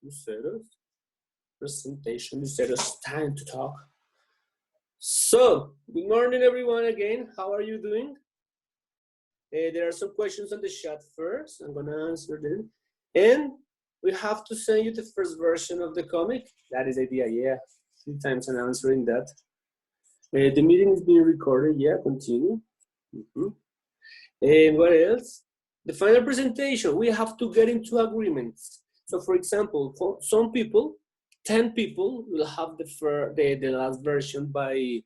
Lucero's presentation. Lucero's time to talk. So, good morning, everyone. Again, how are you doing? There are some questions on the chat first. I'm gonna answer them, and we have to send you the first version of the comic. That is the idea. Yeah, 3 times I'm answering that. The meeting is being recorded. Yeah, continue. And what else? The final presentation, we have to get into agreements. So for example, for some people, 10 people will have the last version by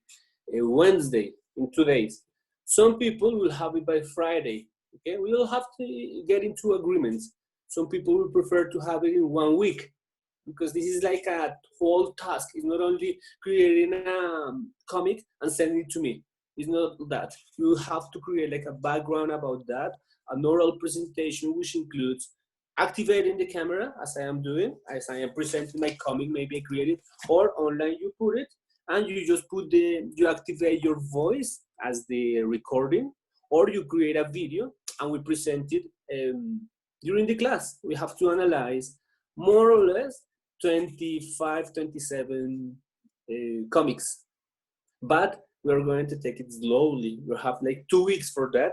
Wednesday, in 2 days. Some people will have it by Friday, okay? We will have to get into agreements. Some people will prefer to have it in 1 week, because this is like a whole task. It's not only creating a comic and sending it to me. It's not that. You have to create like a background about that, an oral presentation, which includes activating the camera, as I am doing, as I am presenting my comic, maybe I create it, or online you put it, and you just you activate your voice as the recording, or you create a video and we present it during the class. We have to analyze more or less 25, 27 comics. But we're going to take it slowly. We'll have like 2 weeks for that.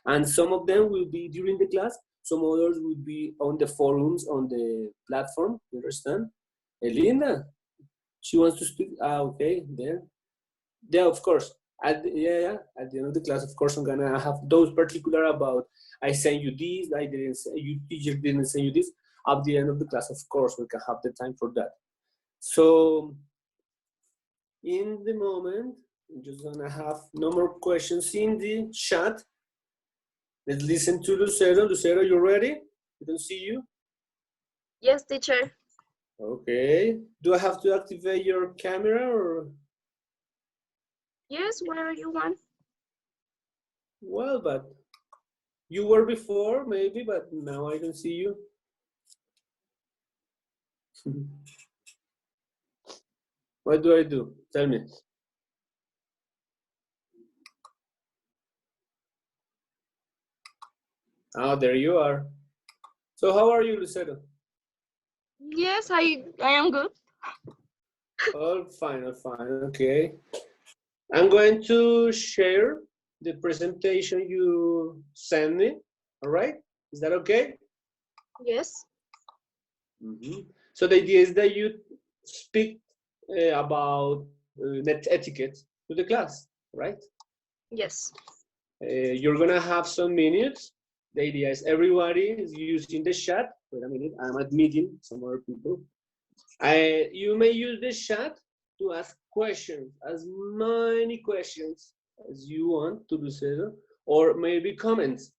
And some of them will be during the class. Some others will be on the forums, on the platform. You understand? Linda, she wants to speak. Okay, there. Yeah, of course. At the end of the class, of course, I'm gonna have those particular about I send you this, I didn't say you teacher didn't send you this. At the end of the class, of course, we can have the time for that. So in the moment, I'm just gonna have no more questions in the chat. Let's listen to Lucero. Lucero, you ready? We don't see you. Yes, teacher. Okay. Do I have to activate your camera or? Yes, whatever you want. Well, but you were before, maybe, but now I don't see you. What do I do? Tell me. Oh, there you are. So how are you, Lucero? Yes, I am good. All fine, okay. I'm going to share the presentation you sent me, all right? Is that okay? Yes. So the idea is that you speak about net etiquette to the class, right? Yes. You're gonna have some minutes. The idea is everybody is using the chat. Wait a minute, I'm admitting some other people. You may use the chat to ask questions, as many questions as you want to Lucero, or maybe comments.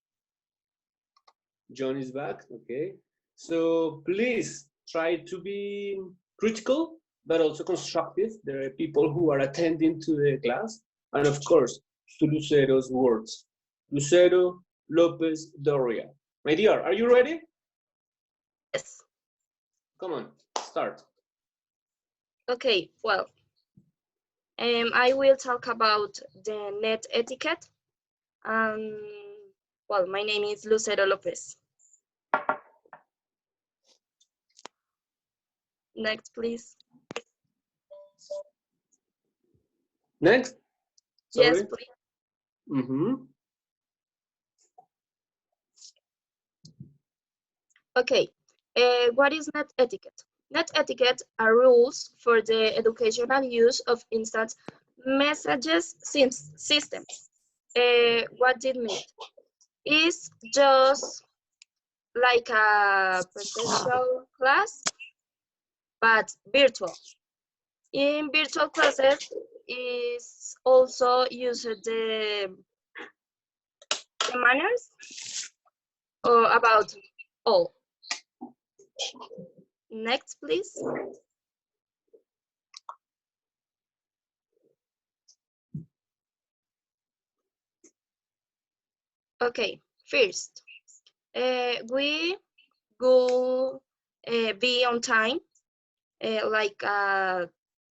John is back, okay. So please try to be critical, but also constructive. There are people who are attending to the class, and of course, to Lucero's words. Lucero Lopez Doria. My dear, are you ready? Yes. Come on, start. Okay, well, I will talk about the net etiquette. Well, my name is Lucero Lopez. Next, please. Next. Sorry. Yes, please. Okay, what is net etiquette? Net etiquette are rules for the educational use of instant messages systems. What did it mean? It's just like a presential class, but virtual. In virtual classes, is also used the manners about all. Next, please. Okay, first, we will be on time, like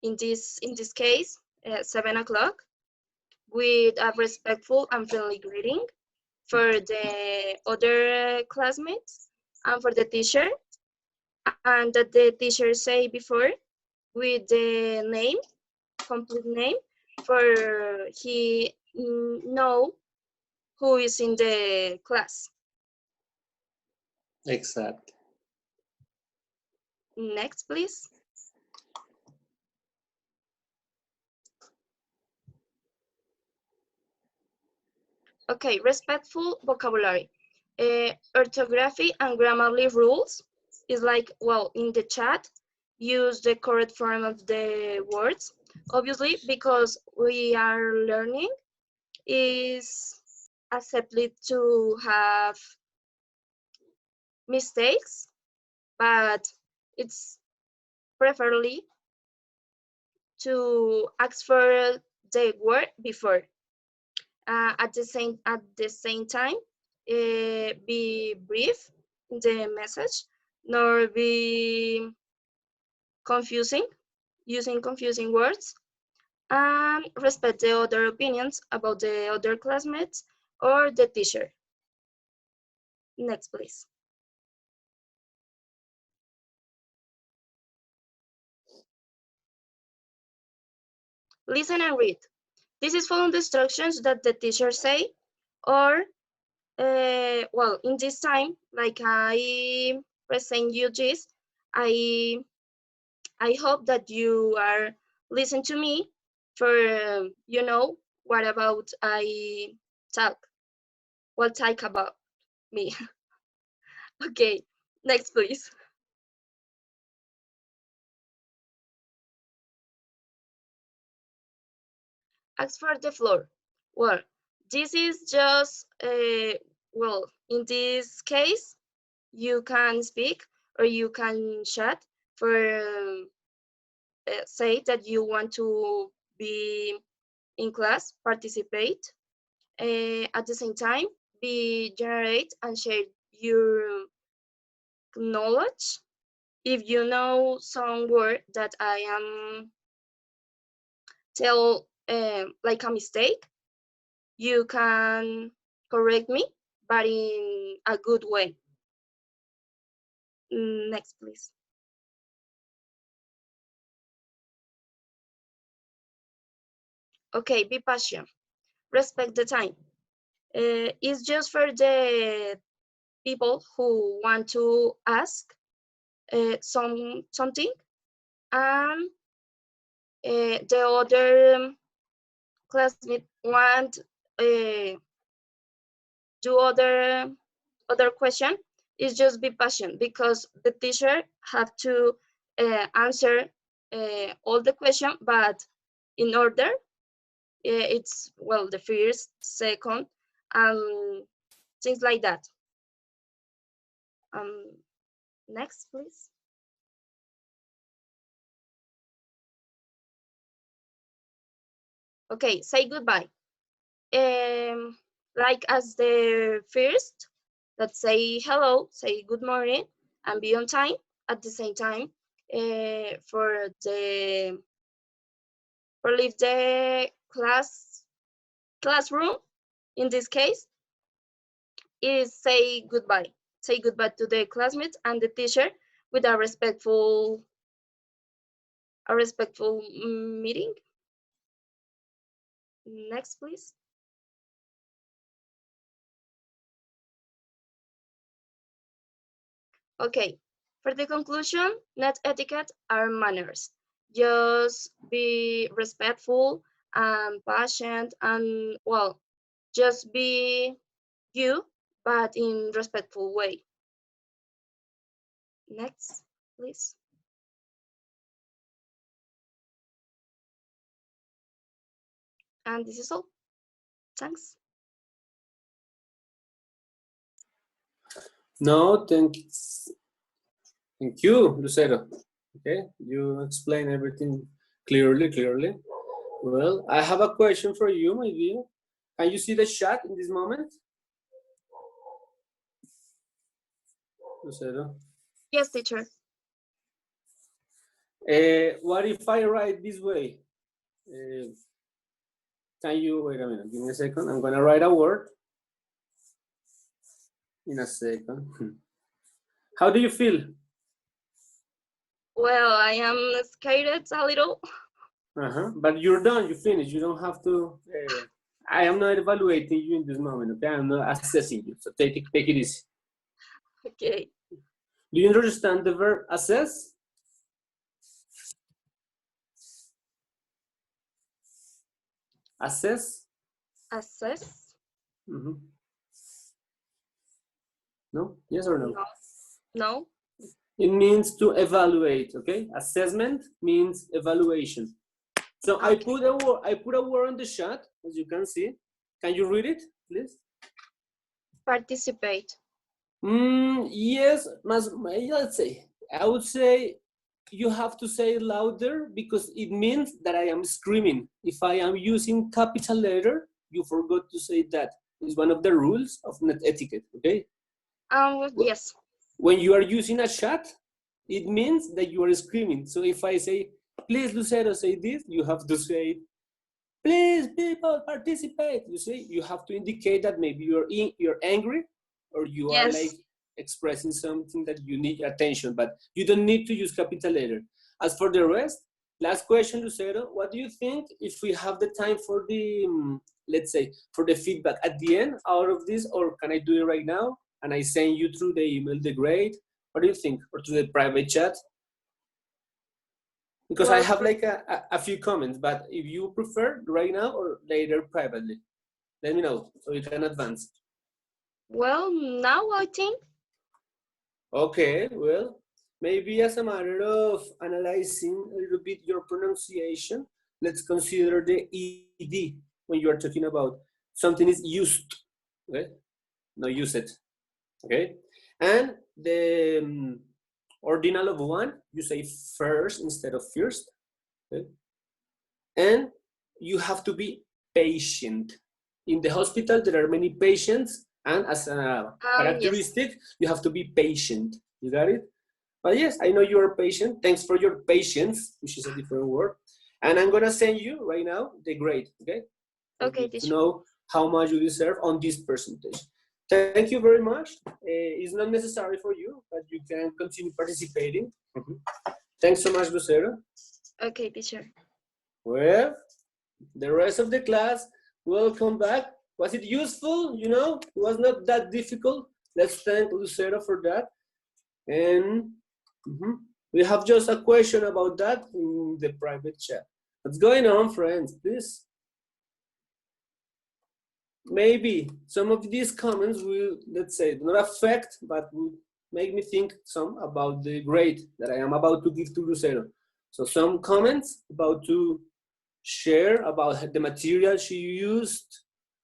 in this case, 7 o'clock, with a respectful and friendly greeting for the other classmates and for the teacher. and that the teacher say before with the name, complete name, for he know who is in the class. Exactly. Next, please. Okay, respectful vocabulary. Orthography and grammarly rules is like, well, in the chat, use the correct form of the words. Obviously, because we are learning, is accepted to have mistakes, but it's preferably to ask for the word before. At the same time, be brief in the message, nor be confusing, using confusing words, and respect the other opinions about the other classmates or the teacher. Next, please. Listen and read. This is following the instructions that the teacher say, or well, in this time, like I present you this, I hope that you are listening to me for you know what about I talk, what talk about me. Okay, next please. Ask for the floor. Well, this is just well, in this case, you can speak or you can chat for say that you want to be in class, participate. At the same time, be generate and share your knowledge. If you know some word that I am tell like a mistake, you can correct me, but in a good way. Next, please. Okay, be patient. Respect the time. It's just for the people who want to ask something, and the other classmate want do other question. Is just be patient because the teacher have to answer all the question, but in order. It's well the first, second, and things like that. Um, Next, please. Okay, say goodbye. Like as the first, let's say hello, say good morning, and be on time at the same time. For leave the classroom, in this case, is say goodbye. Say goodbye to the classmates and the teacher with a respectful meeting. Next, please. Okay, for the conclusion, net etiquette are manners. Just be respectful and patient and, well, just be you, but in respectful way. Next, please. And this is all. Thanks. No, thank you, Lucero. Okay, you explain everything clearly. Well, I have a question for you, maybe. Can you see the chat in this moment? Lucero. Yes, teacher. What if I write this way? Can you wait a minute? Give me a second. I'm gonna write a word in a second. How do you feel? Well, I am scared a little. But you're done, you finished. You don't have to. I am not evaluating you in this moment, okay? I'm not assessing you. So take it easy. Okay. Do you understand the verb assess? Assess? Assess? No? Yes or no? No. No. It means to evaluate, okay? Assessment means evaluation. So Okay. I put a word on the chat, as you can see. Can you read it, please? Participate. Yes, let's say. I would say you have to say it louder because it means that I am screaming. If I am using capital letter, you forgot to say that. It's one of the rules of net etiquette, okay? Yes. When you are using a chat, it means that you are screaming. So if I say, please, Lucero, say this, you have to say, please, people, participate. You see, you have to indicate that maybe you're angry or you are like expressing something that you need attention, but you don't need to use capital letter. As for the rest, last question, Lucero, what do you think if we have the time for the, let's say, for the feedback at the end out of this, or can I do it right now? And I send you through the email the grade. What do you think? Or to the private chat? Because I have like a few comments, but if you prefer right now or later privately, let me know so we can advance. Well, now I think. Okay, well, maybe as a matter of analyzing a little bit your pronunciation, let's consider the ED when you are talking about something is used, okay? No, use it, okay? And the ordinal of one, you say first instead of first, okay? And you have to be patient. In the hospital, there are many patients, and as a characteristic, you have to be patient. You got it? But yes, I know you are patient. Thanks for your patience, which is a different word. And I'm gonna send you right now the grade, okay? Okay, to know how much you deserve on this percentage. Thank you very much. It's not necessary for you, but you can continue participating. Thanks so much, Lucero. Okay, teacher. Well, the rest of the class, welcome back. Was it useful? You know, it was not that difficult. Let's thank Lucero for that. And we have just a question about that in the private chat. What's going on, friends? Please. Maybe some of these comments will, let's say, not affect, but will make me think some about the grade that I am about to give to Lucero. So some comments about to share about the material she used,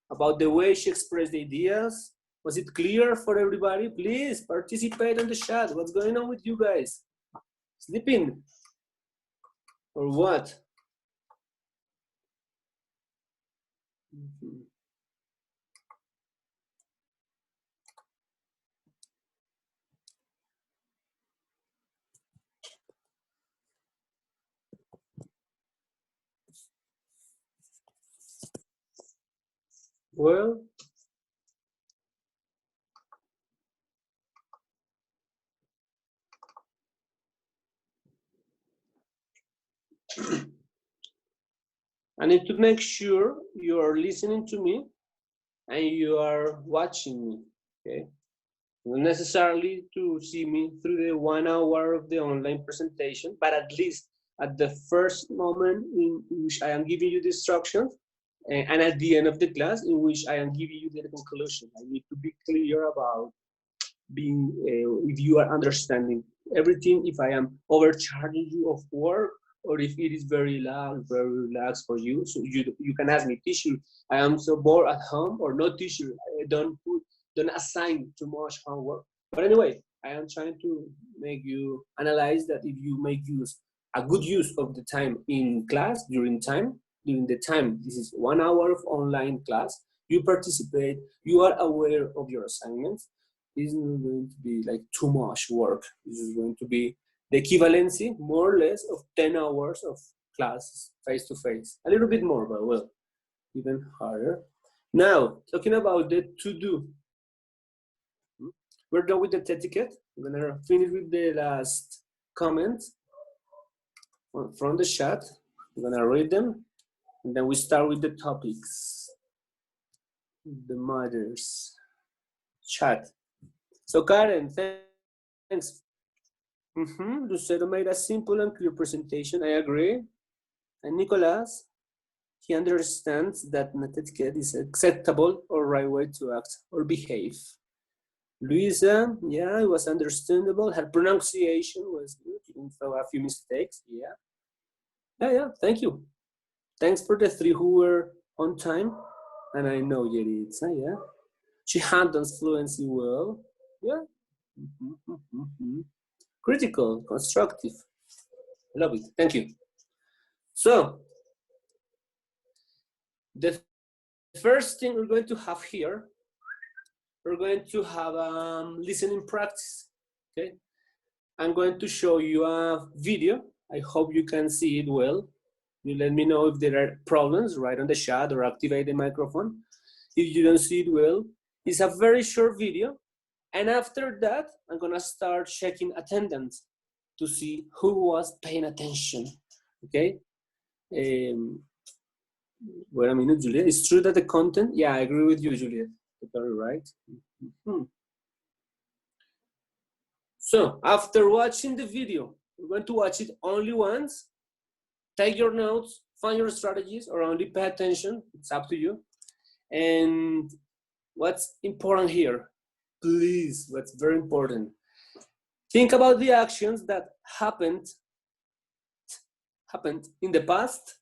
about the way she expressed the ideas. Was it clear for everybody? Please participate on the chat. What's going on with you guys? Sleeping? Or what? Well, I need to make sure you are listening to me and you are watching me, okay? Not necessarily to see me through the 1 hour of the online presentation, but at least at the first moment in which I am giving you the instructions and at the end of the class in which I am giving you the conclusion. I need to be clear about being, if you are understanding everything, if I am overcharging you of work, or if it is very loud, very relaxed for you. So you can ask me, teacher, I am so bored at home, or no, teacher, I don't assign too much homework. But anyway, I am trying to make you analyze that if you make a good use of the time in class, during the time, this is 1 hour of online class, you participate, you are aware of your assignments, this is not going to be like too much work. This is going to be the equivalency, more or less, of 10 hours of classes face-to-face. A little bit more, but well, even harder. Now, talking about the to-do. We're done with the etiquette. We're gonna finish with the last comment. from the chat. I'm gonna read them, and then we start with the topics, the matters. Chat. So Karen, thanks. Lucero made a simple and clear presentation. I agree. And Nicolas, he understands that etiquette is acceptable or right way to act or behave. Luisa, yeah, it was understandable. Her pronunciation was good, even though a few mistakes. Yeah, thank you. Thanks for the 3 who were on time. And I know Yeritza, yeah. She handles fluency well. Yeah. Critical, constructive. I love it. Thank you. So, the first thing we're going to have here, we're going to have listening practice. Okay. I'm going to show you a video. I hope you can see it well. You let me know if there are problems, right on the chat or activate the microphone. If you don't see it well, it's a very short video. And after that, I'm gonna start checking attendance to see who was paying attention, okay? Wait a minute, Juliet. It's true that the content, yeah, I agree with you, Juliet. Totally right. So after watching the video, we're going to watch it only once. Take your notes, find your strategies, or only pay attention. It's up to you. And what's important here, please, what's very important, think about the actions that happened in the past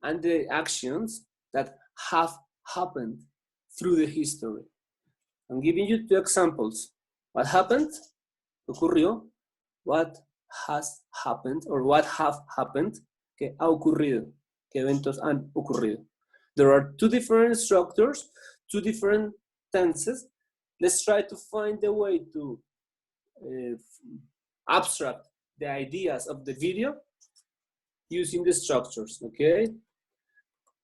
and the actions that have happened through the history. I'm giving you 2 examples. What happened? Ocurrió. What has happened or what have happened? Que ha ocurrido. Que eventos han ocurrido. There are 2 different structures, 2 different tenses. Let's try to find a way to abstract the ideas of the video using the structures, okay?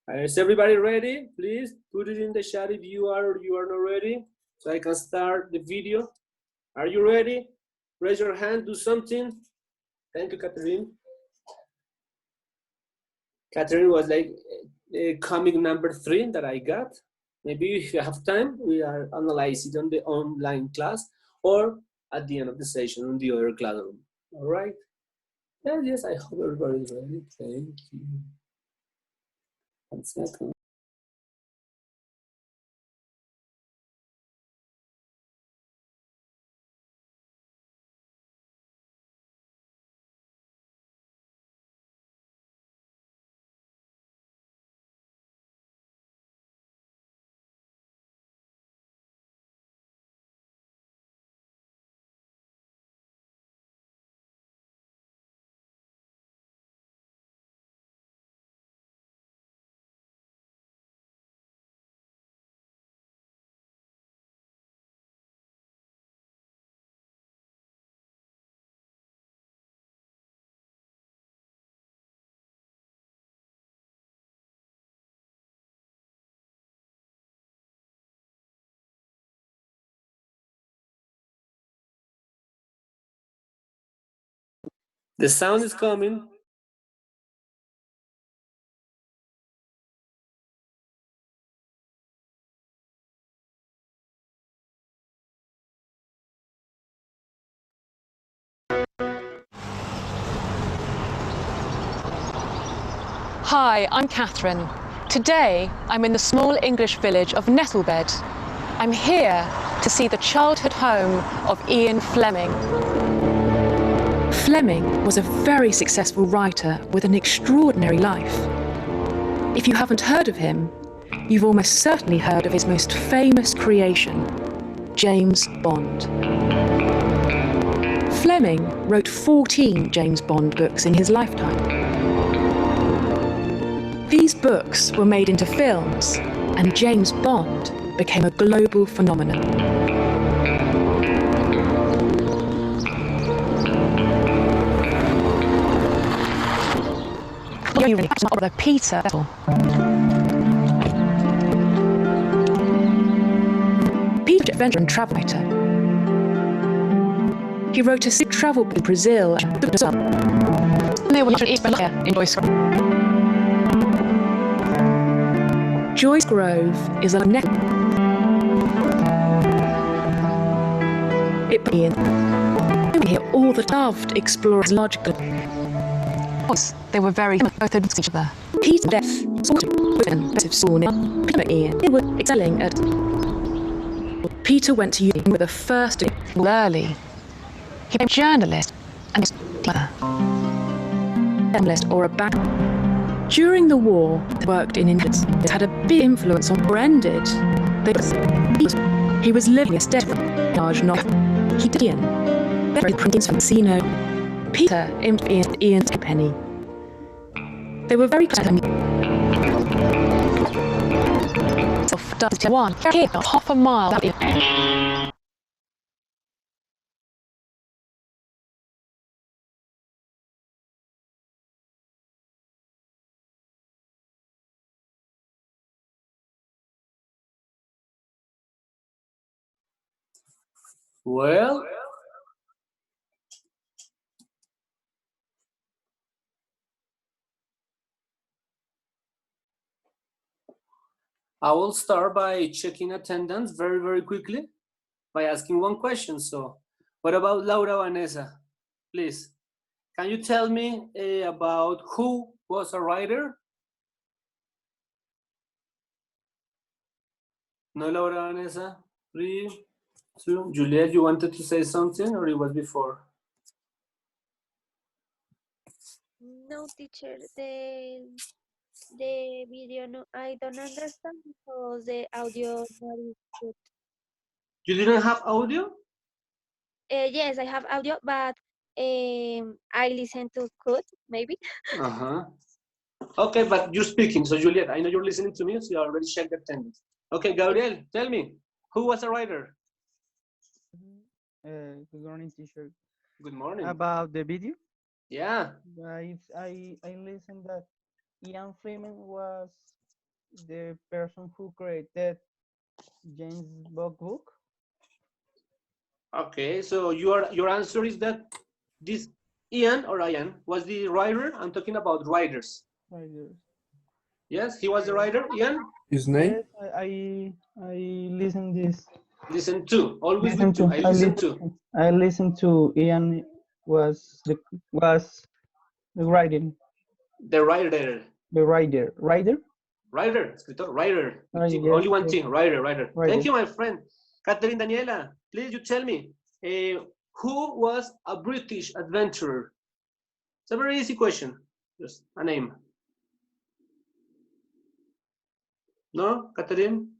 Is everybody ready? Please put it in the chat if you are or you are not ready, so I can start the video. Are you ready? Raise your hand, do something. Thank you, Catherine. Catherine was like comic number 3 that I got. Maybe if you have time, we are analyzing it on the online class or at the end of the session on the other classroom. All right? Yes, I hope everybody's ready. Thank you. 1 second. The sound is coming. Hi, I'm Catherine. Today, I'm in the small English village of Nettlebed. I'm here to see the childhood home of Ian Fleming. Fleming was a very successful writer with an extraordinary life. If you haven't heard of him, you've almost certainly heard of his most famous creation, James Bond. Fleming wrote 14 James Bond books in his lifetime. These books were made into films, and James Bond became a global phenomenon. Peter. Peter, adventure and travel writer. He wrote a travel to Brazil and they were in Joyce. Joyce Grove is a neck. It being here all the loved explorers logical. They were very both of each other. Peter's death with Sawn Peter Ian. They were excelling at. Peter went to uni with a first early. He became a journalist and journalist or a bank. During the war, he worked in India. It had a big influence on Brended. He was living a steady large novel. He did Ian. Very Prince Francino. Peter Ian's penny. They were very close. One half a mile. Well, I will start by checking attendance very, very quickly by asking one question. So, what about Laura Vanessa? Please, can you tell me about who was a writer? No, Laura Vanessa? 3, 2. Juliet, you wanted to say something or it was before? No, teacher, the video, no, I don't understand because the audio not is good. You didn't have audio? Yes, I have audio, but I listen to good, maybe. Uh-huh. Okay, but you're speaking, so Juliet, I know you're listening to me, so you already checked the attendance. Okay, Gabriel, tell me, who was a writer? Good morning, teacher. Good morning. About the video, Yeah. I listened that Ian Fleming was the person who created James Bond book. Okay, so your answer is that this Ian or Ian was the writer? I'm talking about writers. Writers. Yes, he was the writer, Ian? His name? Yes, I listened this. Listen to, always Listen with two. to. I listen to. I listened to Ian was the writing. The writer. The writer. Writer, escritor, writer. Yes, Only one yes. thing, writer. Writer. Thank you, my friend. Catherine Daniela, please you tell me, who was a British adventurer? It's a very easy question, just a name. No, Catherine?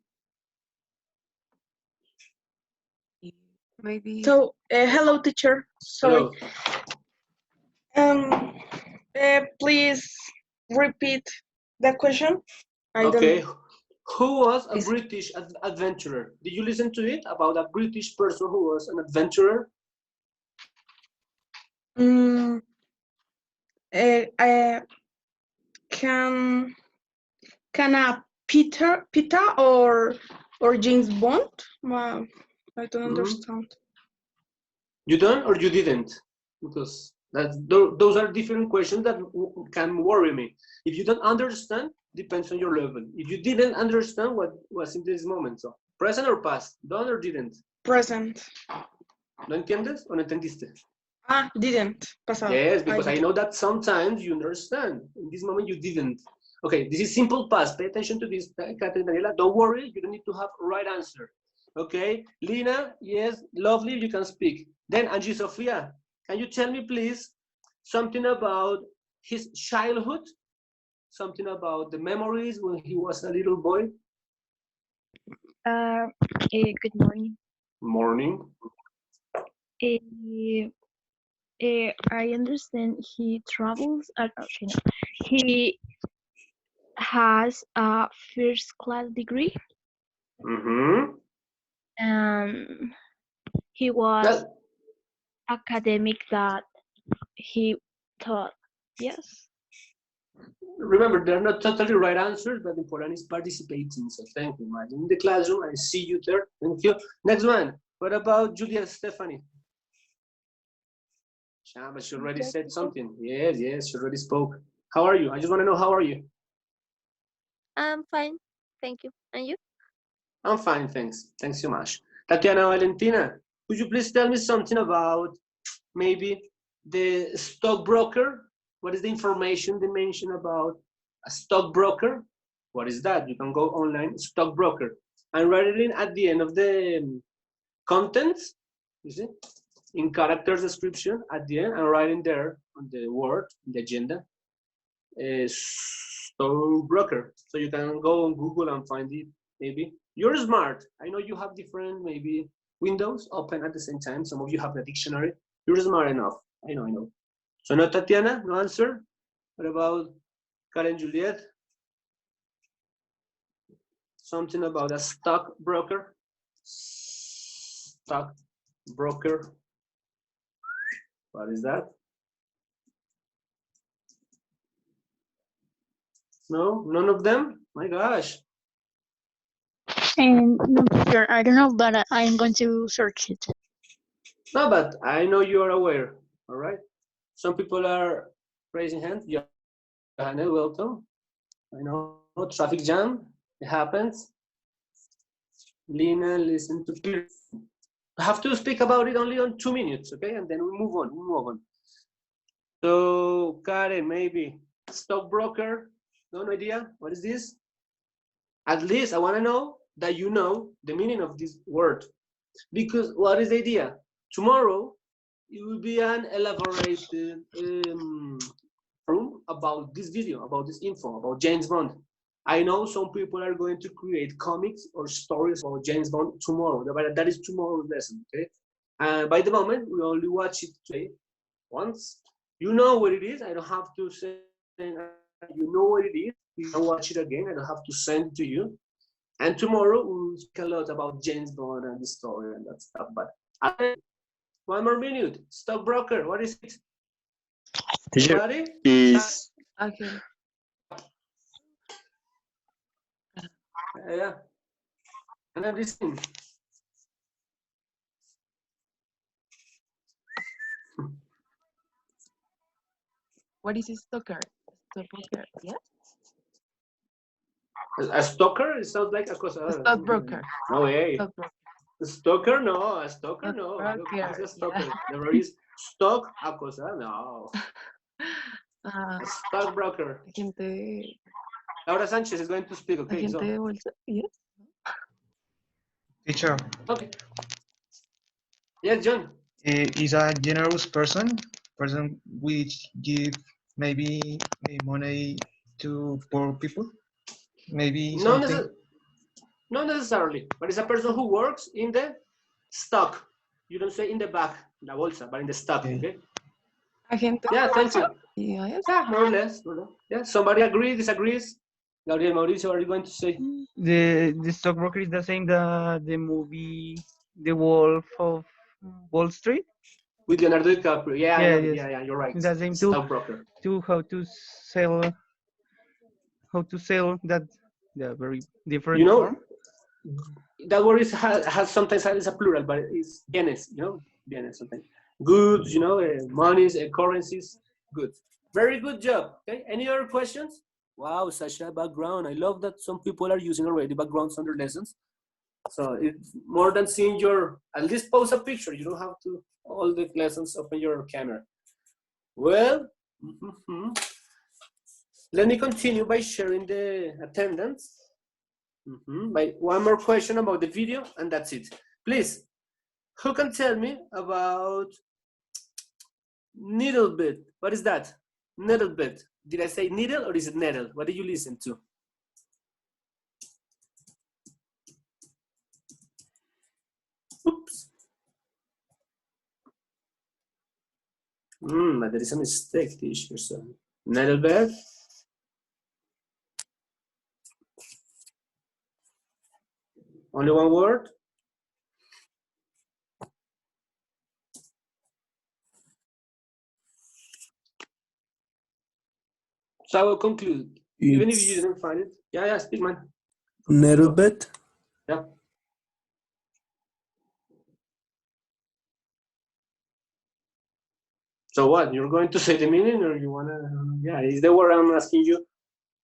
Maybe. So, hello, teacher. Sorry. Hello. Please repeat the question. Okay. Who was a British adventurer? Did you listen to it about a British person who was an adventurer? Can a Peter or James Bond? Well, I don't understand. You don't or you didn't? Because those are different questions that can worry me. If you don't understand, depends on your level. If you didn't understand what was in this moment, so present or past, done or didn't? Present. ¿No entiendes o no entendiste? Didn't. Pasado. Yes, because I know that sometimes you understand. In this moment, you didn't. Okay, this is simple past. Pay attention to this, Catherine Daniela. Don't worry, you don't need to have a right answer. Okay, Lina, yes, lovely, you can speak. Then Angie Sofia, can you tell me, please, something about his childhood? Something about the memories when he was a little boy? Good morning. Morning. I understand he travels. He has a first class degree. Mm-hmm. He was academic that he taught. Yes. Remember, they're not totally right answers, but important is participating. So thank you. Imagine in the classroom, I see you there. Thank you. Next one. What about Julia Stephanie? Yeah, but she already Yes, said teacher. something. Yes, yes, she already spoke. How are you? I just want to know, how are you? I'm fine. Thank you. And you? I'm fine, thanks. Thanks so much. Tatiana Valentina, could you please tell me something about maybe the stockbroker? What is the information they mention about a stockbroker? What is that? You can go online, stockbroker, and write it in at the end of the contents, you see, in characters description at the end, and write in there on the word, the agenda, stockbroker. So you can go on Google and find it, maybe. You're smart. I know you have different, maybe, windows open at the same time. Some of you have the dictionary. You're smart enough. I know, I know. So no Tatiana, no answer. What about Karen Juliet? Something about a stockbroker. Stockbroker. What is that? No, none of them? My gosh. And no, teacher, I don't know, but I'm going to search it. No, but I know you are aware. All right. Some people are raising hands. Johanna, welcome. I know traffic jam. It happens. Lina, listen to Peter. I have to speak about it only on 2 minutes, okay? And then we move on. We move on. So Karen, maybe stockbroker. No idea. What is this? At least I want to know that you know the meaning of this word. Because what is the idea? Tomorrow, it will be an elaborated room about this video, about this info, about James Bond. I know some people are going to create comics or stories about James Bond tomorrow, but that is tomorrow's lesson, okay? By the moment, we only watch it today once. You know what it is. I don't have to say, you know what it is. You can watch it again. I don't have to send it to you. And tomorrow we'll speak a lot about James Bond and the story and that stuff. But one more minute. Stockbroker, what is it? Teacher, Anybody? is Okay. Yeah. And I'm listening. What is a stalker? Stockbroker, yeah? A stalker? It sounds like a cosa. A stockbroker. No way. Stockbroker. A stalker? No. A stalker? No. Stockbroker, It's a stalker. yeah. Never is stock a cosa. No. Ah, A stockbroker. agente, Laura Sanchez is going to speak. Okay. agente So. de bolsa, yes? teacher. Okay. Yes, John. Is a generous person which give maybe money to poor people. Maybe No, something. not necessarily, but it's a person who works in the stock. You don't say in the back, la bolsa, but in the stock. Okay. Okay. Agente de Yeah, thank you. bolsa, yes? Yeah, more or less. Yeah, somebody agrees, disagrees. Gabriel Mauricio, what are you going to say? The stockbroker is the same that the movie The Wolf of Wall Street. With Leonardo DiCaprio. Yeah, I Yeah, know. yes. Yeah, you're right. The same too. Stockbroker. To how to sell that, the very different You know, form. that word has sometimes has a plural, but it's bienes, you know, bienes something. Goods, you know, monies, currencies, goods. Very good job. Okay, any other questions? Wow, Sasha, background. I love that some people are using already backgrounds on their lessons. So it's more than seeing your, at least post a picture. You don't have to, all the lessons open your camera. Well, let me continue by sharing the attendance. By one more question about the video, and that's it. Please, who can tell me about needle bit? What is that? Needle bit. Did I say needle or is it nettle? What did you listen to? Oops. But there is a mistake, teacher. So, nettle bed. Only one word. So I will conclude. Even if you didn't find it. Yeah, speak, man. Nettle bed. Yeah. So what? You're going to say the meaning, or you wanna? Yeah, is the word I'm asking you.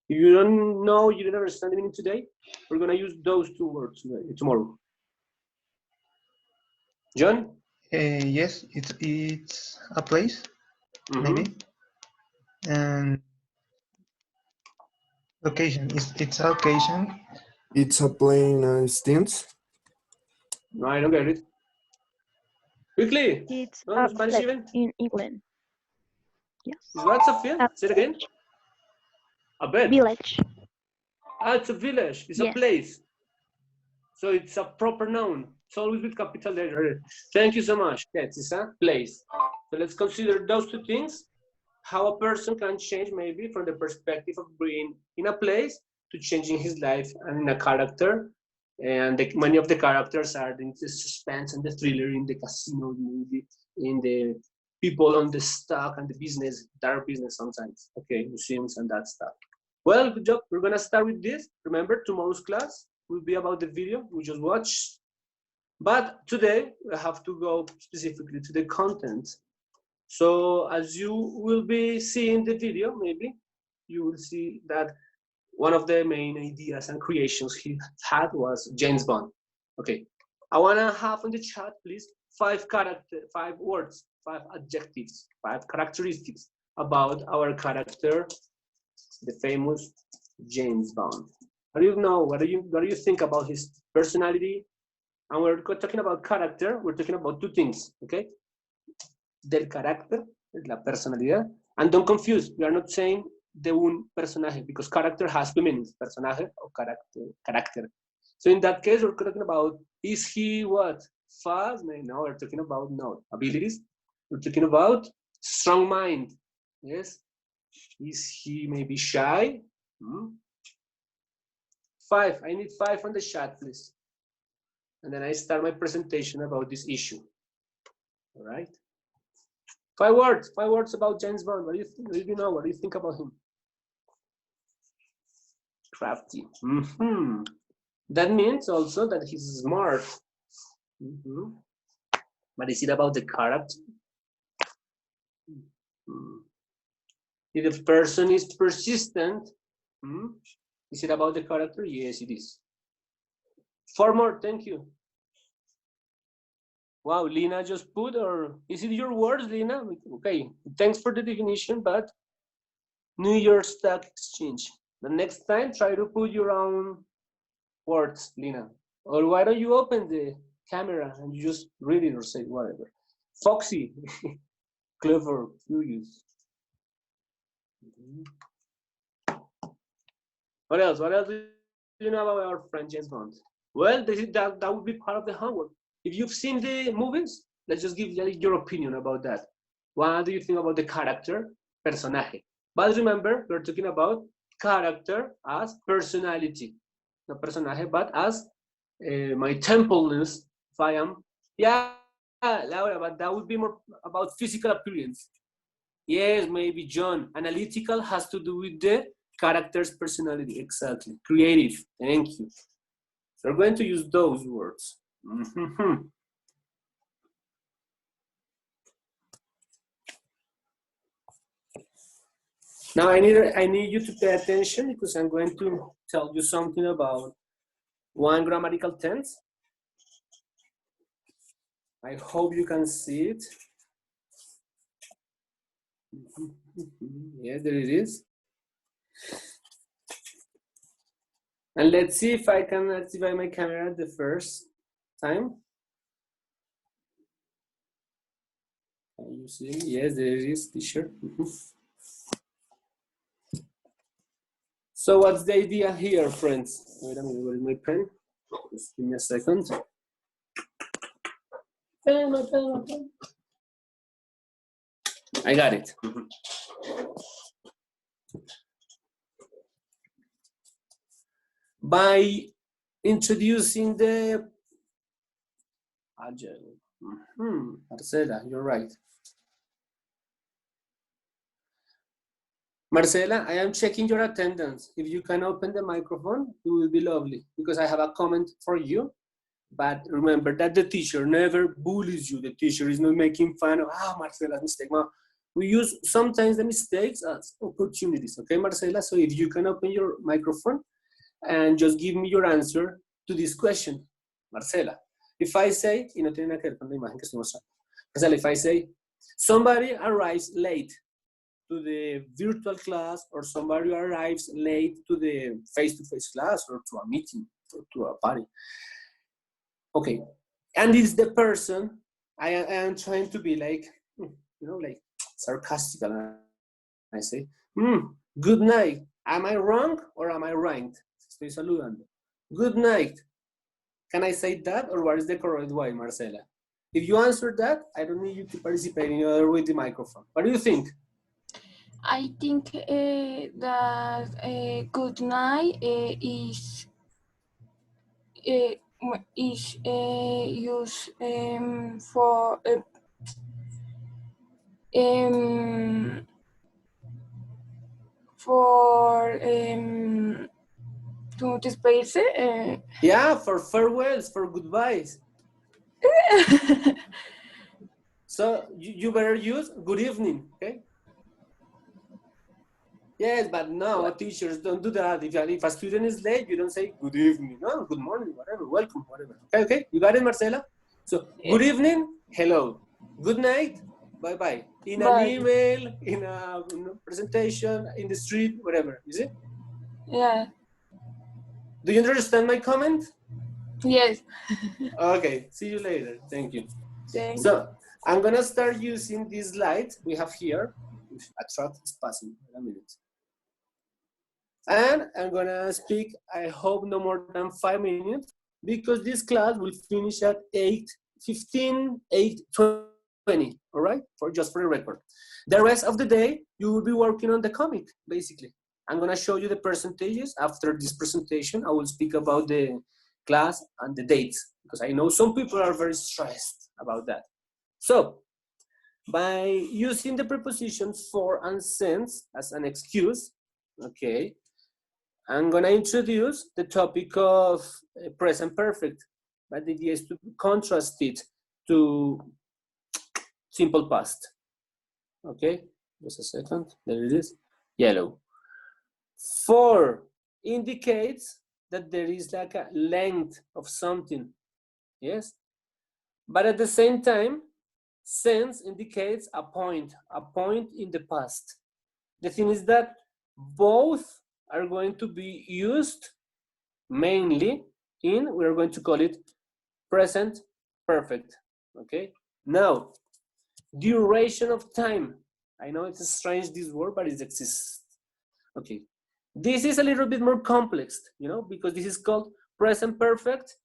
If you don't know, you don't understand the meaning today, we're gonna use those two words tomorrow. John? Yes, it's a place, maybe, and location. It's a location. It's a plane stints. No, I don't get it. Quickly. It's No, a Spanish flat even. in England. Yes. Is what, Sophia? A Say it again. A bed. village. Ah, it's a village. It's a Yes. place. So it's a proper noun. It's always with capital letter. Thank you so much. Yes, it's a place. So let's consider those two things. How a person can change maybe from the perspective of being in a place to changing his life and in a character. And many of the characters are in the suspense and the thriller in the casino movie, in the people on the stock and the business, dark business sometimes. Okay, museums and that stuff. Well, good job. We're gonna start with this. Remember, tomorrow's class will be about the video we just watched. But today we have to go specifically to the content. So as you will be seeing the video, maybe you will see that one of the main ideas and creations he had was James Bond. Okay, I wanna have in the chat, please, 5 words, 5 adjectives, 5 characteristics about our character, the famous James Bond. What do you know? What do you think about his personality? And we're talking about character. We're talking about 2 things, okay? Del carácter, la personalidad, and don't confuse. We are not saying de un personaje because character has 2 meanings: personaje or character. So in that case, we're talking about, is he what? Fast? No, we're talking about abilities. We're talking about strong mind. Yes. Is he maybe shy? 5. I need 5 on the chat, please. And then I start my presentation about this issue. All right. 5 words about James Bond. What do you think? What do you know? What do you think about him? Crafty. That means also that he's smart. But is it about the character? If the person is persistent, is it about the character? Yes, it is. 4 more, thank you. Wow, Lina just put, or is it your words, Lina? Okay, thanks for the definition, but New York Stock Exchange. The next time, try to put your own words, Lina. Or why don't you open the camera and you just read it or say whatever. Foxy, clever, curious. What else? What else do you know about our friend James Bond? Well, that would be part of the homework. If you've seen the movies, let's just give your opinion about that. What do you think about the character, personaje? But remember, we're talking about character as personality. Not personaje, but as my templeness, if I am. Yeah, Laura, but that would be more about physical appearance. Yes, maybe John. Analytical has to do with the character's personality. Exactly. Creative. Thank you. So we're going to use those words. Now I need you to pay attention because I'm going to tell you something about 1 grammatical tense. I hope you can see it. Yeah, there it is. And let's see if I can activate my camera the first time. Can you see? Yes, there it is, teacher. So what's the idea here, friends? Wait a minute, where is my pen? Just give me a second. My pen. I got it. By introducing the agile. Marcela, you're right. Marcela, I am checking your attendance. If you can open the microphone, it will be lovely because I have a comment for you. But remember that the teacher never bullies you. The teacher is not making fun of, Marcela's mistake. We use sometimes the mistakes as opportunities, okay, Marcela? So if you can open your microphone and just give me your answer to this question, Marcela. If I say, y no tiene nada que ver con la imagen que estoy mostrando. Marcela, if I say, somebody arrives late to the virtual class, or somebody arrives late to the face-to-face class, or to a meeting, or to a party. Okay, and it's the person, I am trying to be like, like sarcastic, and I say, good night. Am I wrong or am I right? Estoy saludando. Good night. Can I say that, or what is the correct way, Marcela? If you answer that, I don't need you to participate in other with the microphone. What do you think? I think that good night is used for to despedirse. Yeah, for farewells, for goodbyes. So you better use good evening, okay? Yes, but no, teachers don't do that. If a student is late, you don't say good evening, no, good morning, whatever, welcome, whatever. Okay, you got it, Marcela? So good evening, hello. Good night, bye-bye. In an email, in a presentation, in the street, whatever, you see? Yeah. Do you understand my comment? Yes. Okay, see you later, thank you. Thanks. So I'm gonna start using this slide we have here. A truck is passing in a minute. And I'm gonna speak, I hope no more than 5 minutes, because this class will finish at 8:15, 8:20, all right? Just for the record. The rest of the day, you will be working on the comic, basically. I'm gonna show you the percentages. After this presentation, I will speak about the class and the dates, because I know some people are very stressed about that. So, by using the prepositions for and since as an excuse, okay, I'm gonna introduce the topic of present perfect, but the idea is to contrast it to simple past. Okay, just a second, there it is, yellow. For indicates that there is like a length of something, yes? But at the same time, since indicates a point in the past. The thing is that both are going to be used mainly in, we're going to call it present perfect, okay? Now, duration of time. I know it's strange, this word, but it exists. Okay, this is a little bit more complex, because this is called present perfect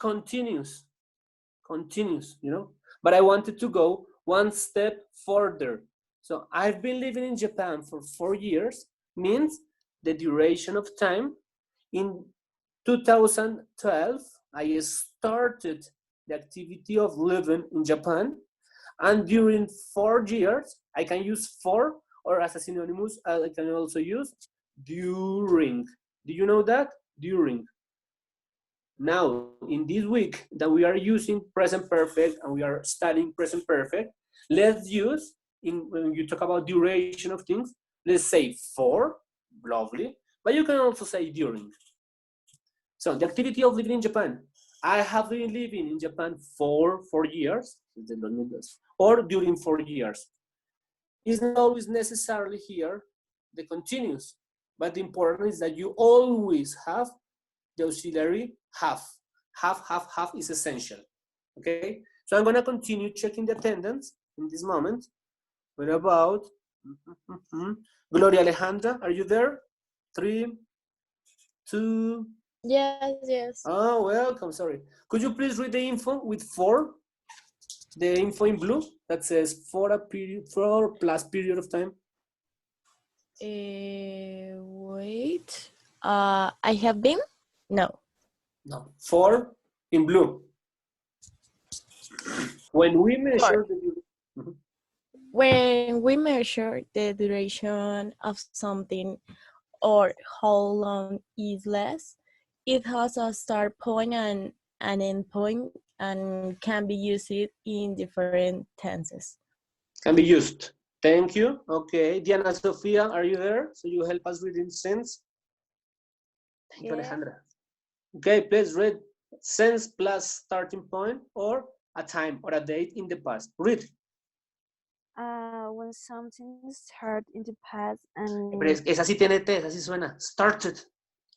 continuous, but I wanted to go one step further. So I've been living in Japan for 4 years, means the duration of time. In 2012, I started the activity of living in Japan, and during 4 years, I can use for, or as a synonymous, I can also use during. Do you know that? During. Now, in this week that we are using present perfect and we are studying present perfect, let's use, when you talk about duration of things, let's say for, lovely, but you can also say during. So the activity of living in Japan. I have been living in Japan for 4 years, or during 4 years. It's not always necessarily here the continuous, but the important is that you always have the auxiliary have. Have is essential, okay? So I'm gonna continue checking the attendance in this moment. What about Gloria Alejandra, are you there? 3, 2. Yes. Oh, welcome, sorry. Could you please read the info with 4? The info in blue that says for a period, for plus period of time. Wait. I have been? No. 4 in blue. When we measure the When we measure the duration of something or how long is less, it has a start point and an end point and can be used in different tenses. Can be used. Thank you. Okay, Diana Sofia, are you there? So you help us reading since. Thank you, Yeah. Alejandra. Okay, please read since plus starting point or a time or a date in the past. Read. When something started in the past and Pero esa sí tiene T, esa sí suena. Started.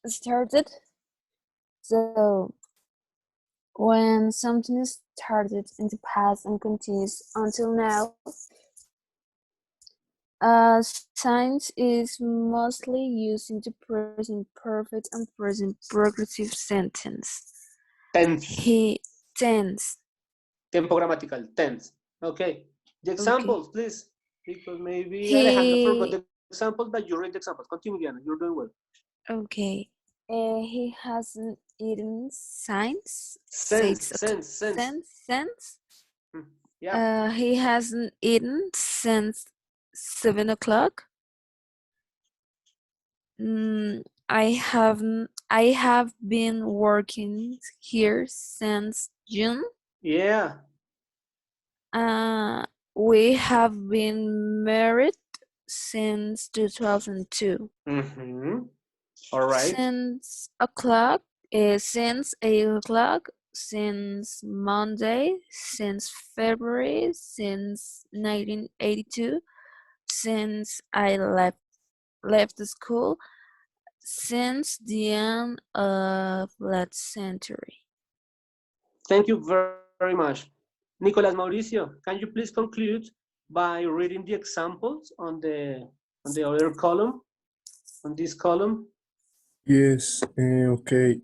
started. So when something started in the past and continues until now, science is mostly used in the present perfect and present progressive sentence. Tense. He tense. Tempo grammatical. Tense. Okay. The examples, please. Because maybe Alejandra forgot the example, but you read the examples. Continue, Diana. You're doing well. Okay. He hasn't eaten since. Sense. Yeah. He hasn't eaten since 7 o'clock. I have been working here since June. Yeah. We have been married since 2002. All right. Since 8 o'clock, since Monday, since February, since 1982, since I left the school, since the end of last century. Thank you very much. Nicolas Mauricio, can you please conclude by reading the examples on the other column, on this column? Yes, okay.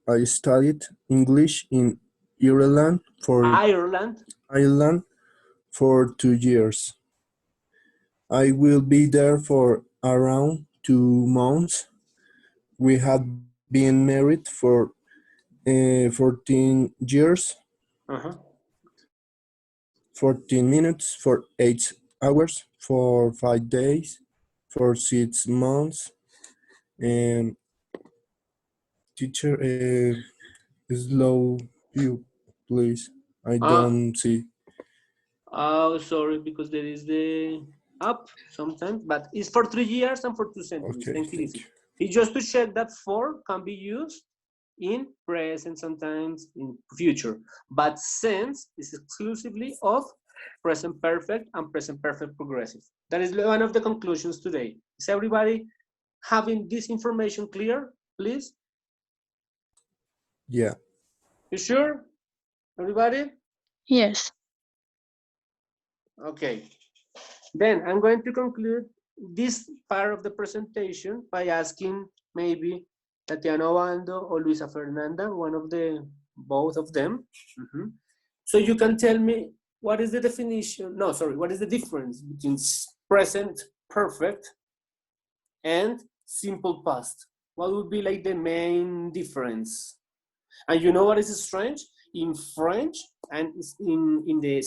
I studied English in Ireland for 2 years. I will be there for around 2 months. We have been married for 14 years. 14 minutes for 8 hours, for 5 days, for 6 months. Teacher, slow you, please. I don't see. Oh, sorry, because there is the up sometimes, but it's for 3 years and for 2 centuries. Okay, Thank you. It's just to check that for can be used in present, sometimes in future, but since is exclusively of present perfect and present perfect progressive. That is one of the conclusions today. Is everybody having this information clear, please? Yeah. You sure? Everybody? Yes. Okay. Then I'm going to conclude this part of the presentation by asking maybe Tatiana Obando or Luisa Fernanda, both of them. So you can tell me what is the definition, what is the difference between present perfect and simple past? What would be like the main difference? And you know what is strange? In French and in the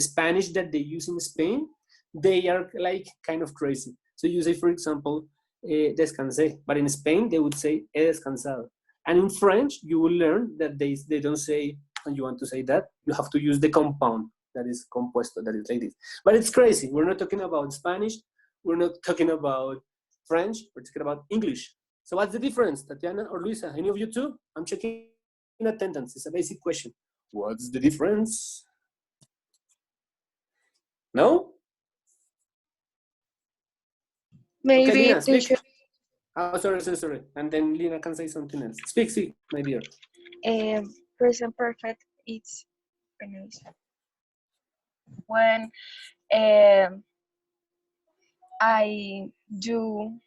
Spanish that they use in Spain, they are like kind of crazy. So you say, for example, descansé, but in Spain they would say he descansado. And in French, you will learn that they don't say, and you want to say that, you have to use the compound that is compuesto, that is like this. But it's crazy. We're not talking about Spanish. We're not talking about French. We're talking about English. So what's the difference, Tatiana or Luisa? Any of you two? I'm checking attendance. It's a basic question. What's the difference? No? Maybe okay, Lina, they speak. should. Oh, sorry. And then Lina can say something else. Speak, my dear. Present perfect, it's when I do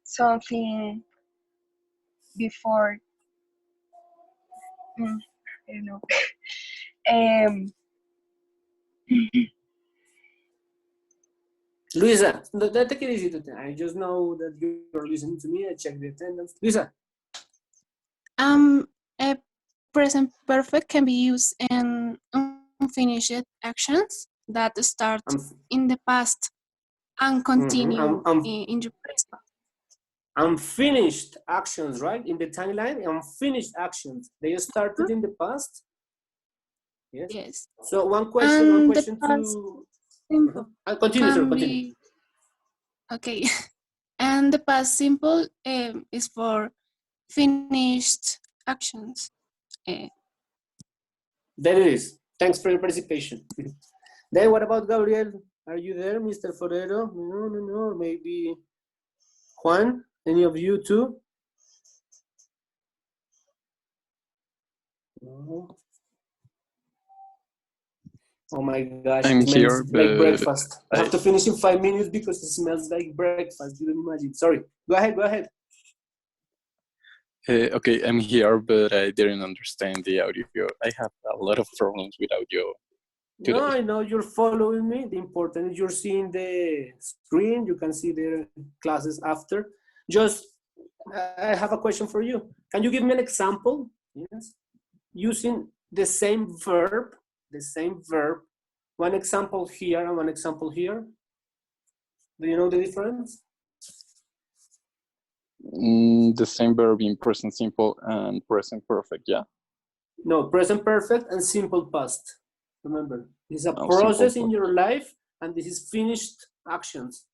something before I don't know. Luisa, take it easy. I just know that you're listening to me. I check the attendance. Luisa. A present perfect can be used in unfinished actions that start in the past and continue in the present. Unfinished actions, right? In the timeline, unfinished actions. They started in the past Yes. Yes. So one question The past to simple continue, sir, can continue. be okay. And the past simple is for finished actions. There it is. Thanks for your participation. Then what about Gabriel? Are you there, Mr. Forero? No. Maybe Juan? Any of you too? No. Oh my gosh, I'm it here, smells like but breakfast. I have to finish in 5 minutes because it smells like breakfast. You don't imagine. Sorry. Go ahead. Okay, I'm here, but I didn't understand the audio. I have a lot of problems with audio today. No, I know you're following me. The important is you're seeing the screen. You can see the classes after. Just, I have a question for you. Can you give me an example? Yes. Using the same verb. One example here and one example here. Do you know the difference? The same verb in present simple and present perfect, yeah? No, present perfect and simple past. Remember, this is a Oh, process simple in your life, and this is finished actions,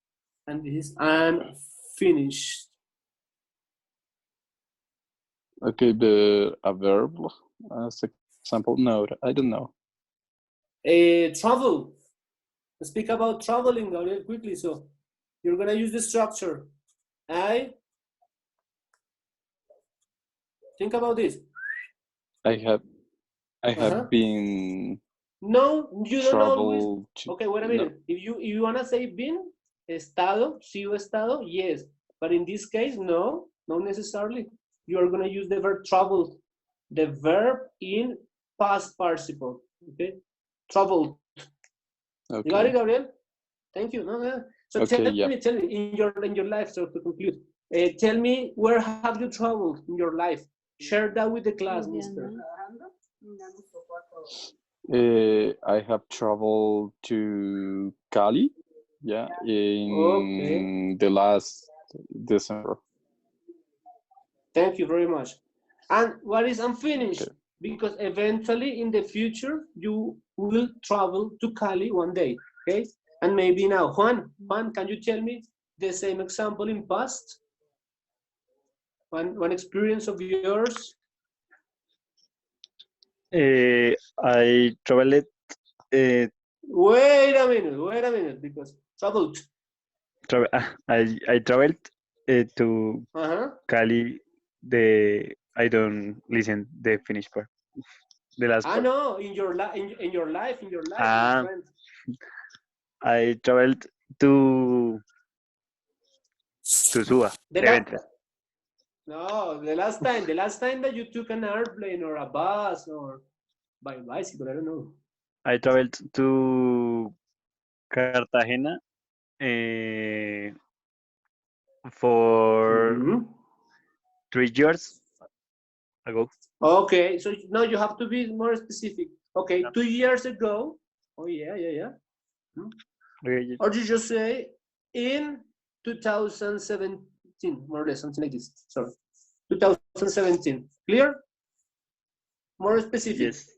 and this is unfinished. Okay, a verb as example? No, I don't know. Travel. Let's speak about traveling, Gabriel, quickly. So you're gonna use the structure. Think about this. I have been. No, you don't always. Travel Okay, wait a minute. If you wanna say been, estado, sido estado, yes. But in this case, no, not necessarily. You are gonna use the verb travel, the verb in past participle. Okay, traveled. Okay. You got it, Gabriel? Thank you. No. So okay, tell me in your life. So to conclude, tell me where have you traveled in your life? Share that with the class, Mister. I have traveled to Cali, yeah, in the last December. Thank you very much. And what is unfinished? Okay. Because eventually in the future, you will travel to Cali one day, okay? And maybe now, Juan, can you tell me the same example in past? One experience of yours? I traveled. Wait a minute, because traveled. I traveled to Cali. I don't listen the Finnish part. The last part. No, in your life, my friend. I traveled to Suba. No, the last time that you took an airplane or a bus or by bicycle, I don't know. I traveled to Cartagena for 3 years ago. Okay, so now you have to be more specific. Okay, 2 years ago. Oh yeah. Okay. Or you just say in 2017, more or less, something like this. Sorry, 2017. Clear? More specific. Yes.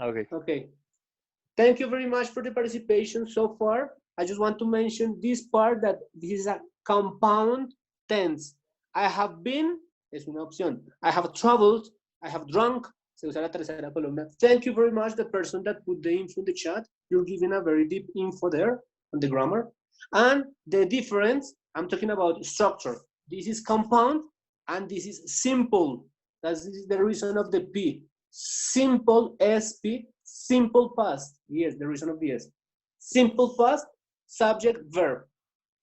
Okay. Okay. Thank you very much for the participation so far. I just want to mention this part that this is a compound tense. I have been, es una opción. I have traveled, I have drunk, se usa la tercera columna. Thank you very much, the person that put the info in the chat. You're giving a very deep info there on the grammar. And the difference, I'm talking about structure. This is compound and this is simple. That's the reason of the P. Simple SP, simple past. Yes, the reason of the S. Simple past, subject, verb.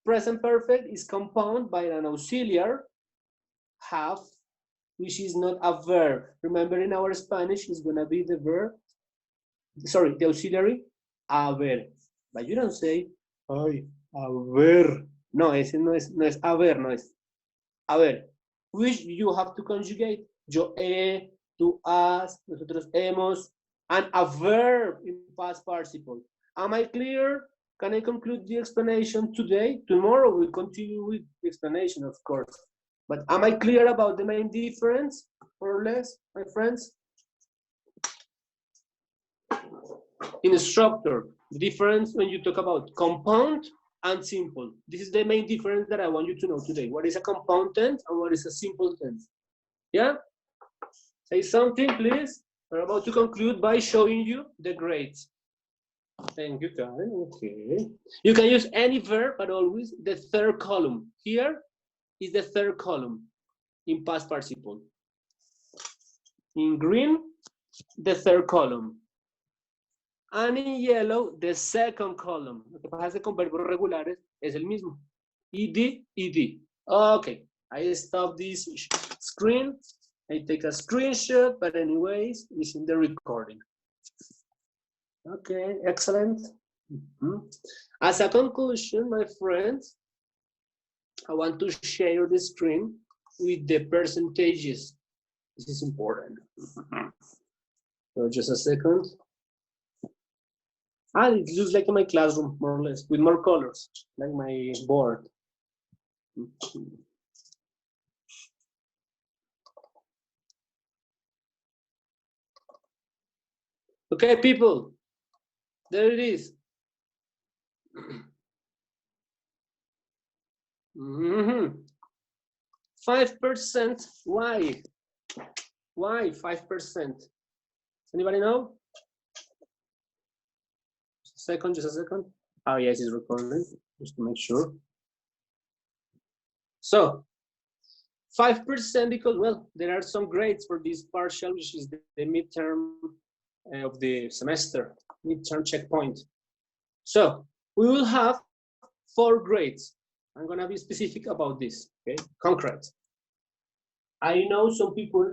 Present perfect is compound by an auxiliary, have, which is not a verb. Remember in our Spanish, it's gonna be the verb, sorry, the auxiliary, haber. But you don't say, ay, haber. No, ese no es haber, no es haber. Which you have to conjugate. Yo he, tú has, nosotros hemos, and a verb in past participle. Am I clear? Can I conclude the explanation today? Tomorrow we'll continue with the explanation, of course. But am I clear about the main difference, more or less, my friends? In structure, the difference when you talk about compound and simple. This is the main difference that I want you to know today. What is a compound tense and what is a simple tense? Yeah? Say something, please. We're about to conclude by showing you the grades. Thank you, Karen. Okay. You can use any verb, but always the third column. Here is the third column in past participle. In green, the third column. And in yellow, the second column. Lo que pasa es que con verbos regulares es el mismo. ED, ED. Okay, I stop this screen. I take a screenshot, but anyways, it's in the recording. Okay, excellent. As a conclusion, my friends, I want to share the screen with the percentages. This is important. So just a second. It looks like in my classroom, more or less, with more colors, like my board. Okay, people, there it is. 5%, why? Why 5%? Anybody know? Just a second. Oh, yes, it's recording, just to make sure. So, 5% because, well, there are some grades for this partial, which is the midterm of the semester, midterm checkpoint. So, we will have 4 grades. I'm gonna be specific about this, okay? Concrete. I know some people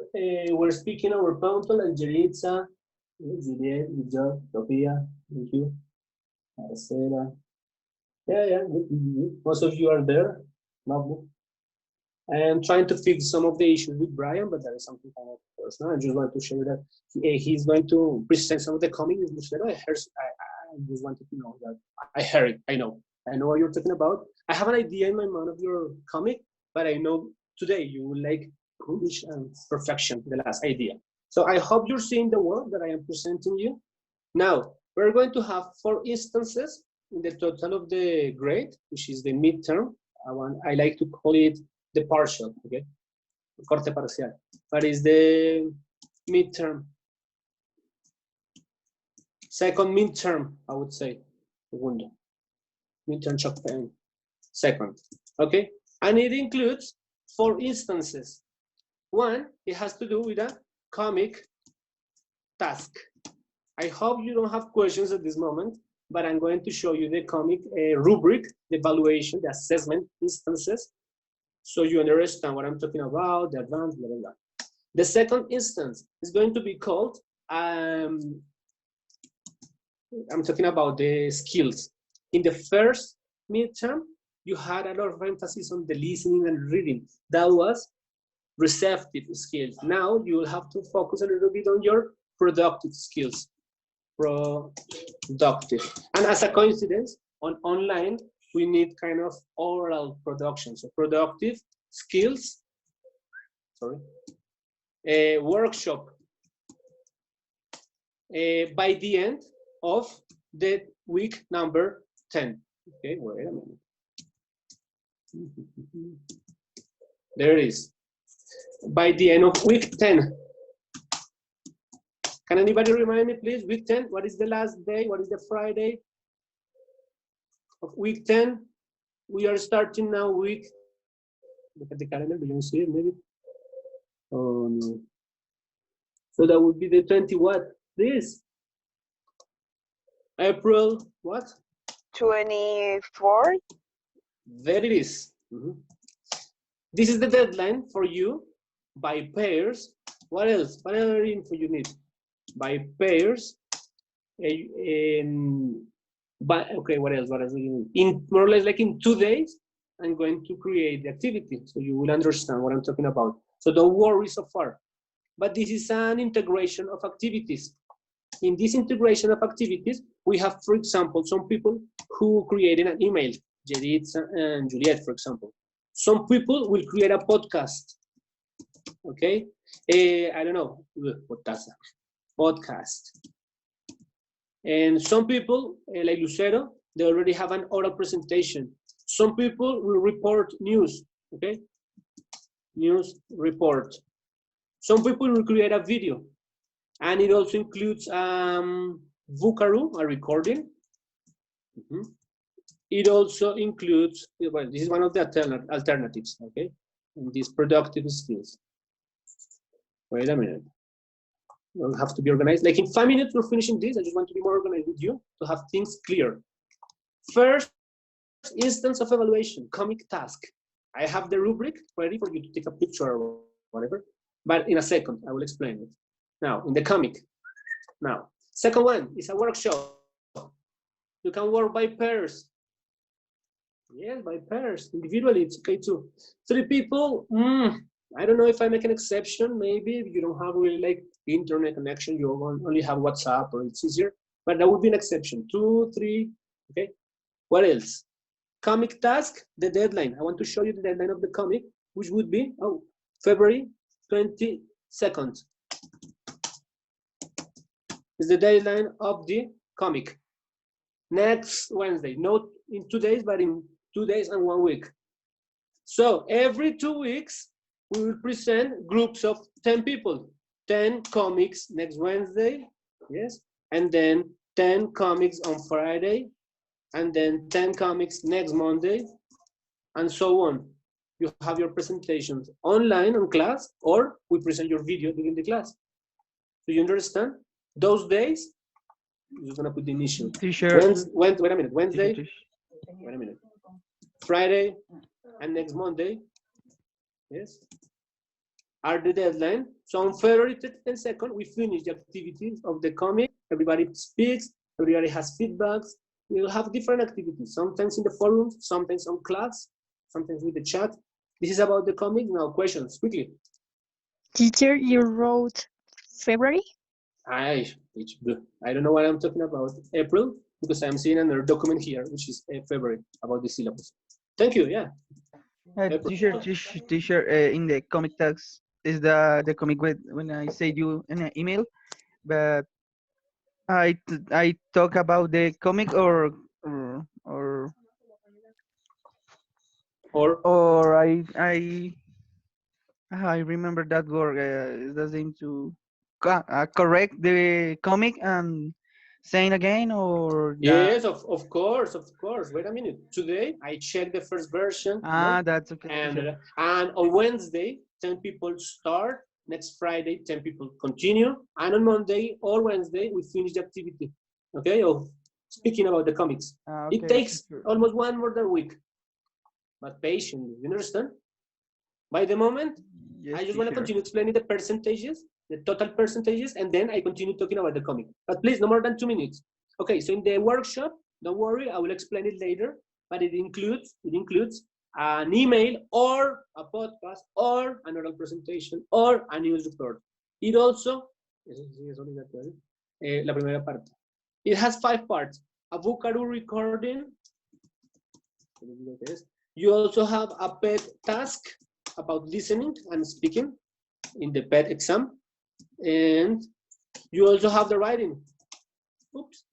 were speaking over Ponto, like Jeritza, Juliet, good job, Sofia, thank you. Aracela. Yeah, most of you are there. Lovely. I'm trying to fix some of the issues with Brian, but that is something kind of personal. I just want to share that he's going to present some of the comics. I just wanted to know that I heard it. I know what you're talking about. I have an idea in my mind of your comic, but I know today you will like polish and perfection, the last idea. So I hope you're seeing the work that I am presenting you. Now, we're going to have 4 instances in the total of the grade, which is the midterm. I like to call it the partial, okay? Corte parcial. But it's the midterm. Second midterm, I would say. Segundo. Midterm checkpoint. Second, okay? And it includes 4 instances. One, it has to do with a comic task. I hope you don't have questions at this moment, but I'm going to show you the comic rubric, the evaluation, the assessment instances, so you understand what I'm talking about, the advanced, blah, blah, blah. The second instance is going to be called, I'm talking about the skills. In the first midterm, you had a lot of emphasis on the listening and reading. That was receptive skills. Now you will have to focus a little bit on your productive skills. Productive. And as a coincidence, on online, we need kind of oral production. So productive skills, a workshop by the end of the week number 10. Okay, wait a minute. There it is. By the end of week 10. Can anybody remind me, please? Week 10, what is the last day? What is the Friday of week 10? We are starting now week. Look at the calendar. Do you see it maybe? Oh, no. So that would be the 20 what? This? April what? 24. There it is. This is the deadline for you by pairs. What else? What other info you need? By pairs. Okay, what else? What else do you need? In more or less like in 2 days, I'm going to create the activity, so you will understand what I'm talking about. So don't worry so far. But this is an integration of activities. In this integration of activities, we have, for example, some people who created an email, Judith and Juliet, for example. Some people will create a podcast. Okay, I don't know, podcast. And some people, like Lucero, they already have an oral presentation. Some people will report news, okay? News report. Some people will create a video, and it also includes Vukaru, a recording. It also includes, well, this is one of the alternatives, okay? In these productive skills. Wait a minute. We'll have to be organized. Like in 5 minutes, we're finishing this. I just want to be more organized with you to have things clear. First instance of evaluation, comic task. I have the rubric ready for you to take a picture or whatever, but in a second, I will explain it. Now, in the comic. Now, second one is a workshop. You can work by pairs. Yes, by pairs. Individually, it's okay too. 3 people, I don't know if I make an exception. Maybe if you don't have really like internet connection, you only have WhatsApp or it's easier, but that would be an exception. 2, 3, okay. What else? Comic task, the deadline. I want to show you the deadline of the comic, which would be, February 22nd. Is the deadline of the comic. Next Wednesday, not in 2 days, but in 2 days and 1 week. So every 2 weeks, we will present groups of 10 people. 10 comics next Wednesday, yes, and then 10 comics on Friday, and then 10 comics next Monday, and so on. You have your presentations online on class, or we present your video during the class. Do you understand? Those days, you're gonna put the initial. Wait a minute, Wednesday, wait a minute. Friday, and next Monday, yes, are the deadline. So on February 22nd, we finish the activities of the comic. Everybody speaks, everybody has feedbacks. We will have different activities, sometimes in the forums, sometimes on class, sometimes with the chat. This is about the comic. Now questions, quickly. Teacher, you wrote February? I don't know what I'm talking about. April, because I'm seeing another document here, which is February, about the syllabus. Thank you, yeah. Teacher, in the comic tags is the comic when I said you in an email, but I talk about the comic or I remember that word is the same to correct the comic and saying again or yes, of course. Wait a minute. Today I checked the first version. That's okay. And on Wednesday 10 people start. Next Friday 10 people continue, and on Monday or Wednesday we finish the activity. Okay. Speaking about the comics, okay, it takes almost 1 more than a week, but patiently. You understand? By the moment, yes, I just want to continue explaining the percentages, the total percentages, and then I continue talking about the comic. But please, no more than 2 minutes. Okay, so in the workshop, don't worry, I will explain it later, but it includes an email or a podcast or an oral presentation or a news report. It also, la primera parte. It has 5 parts. A Vukaru recording. You also have a PET task about listening and speaking in the PET exam. And you also have the writing.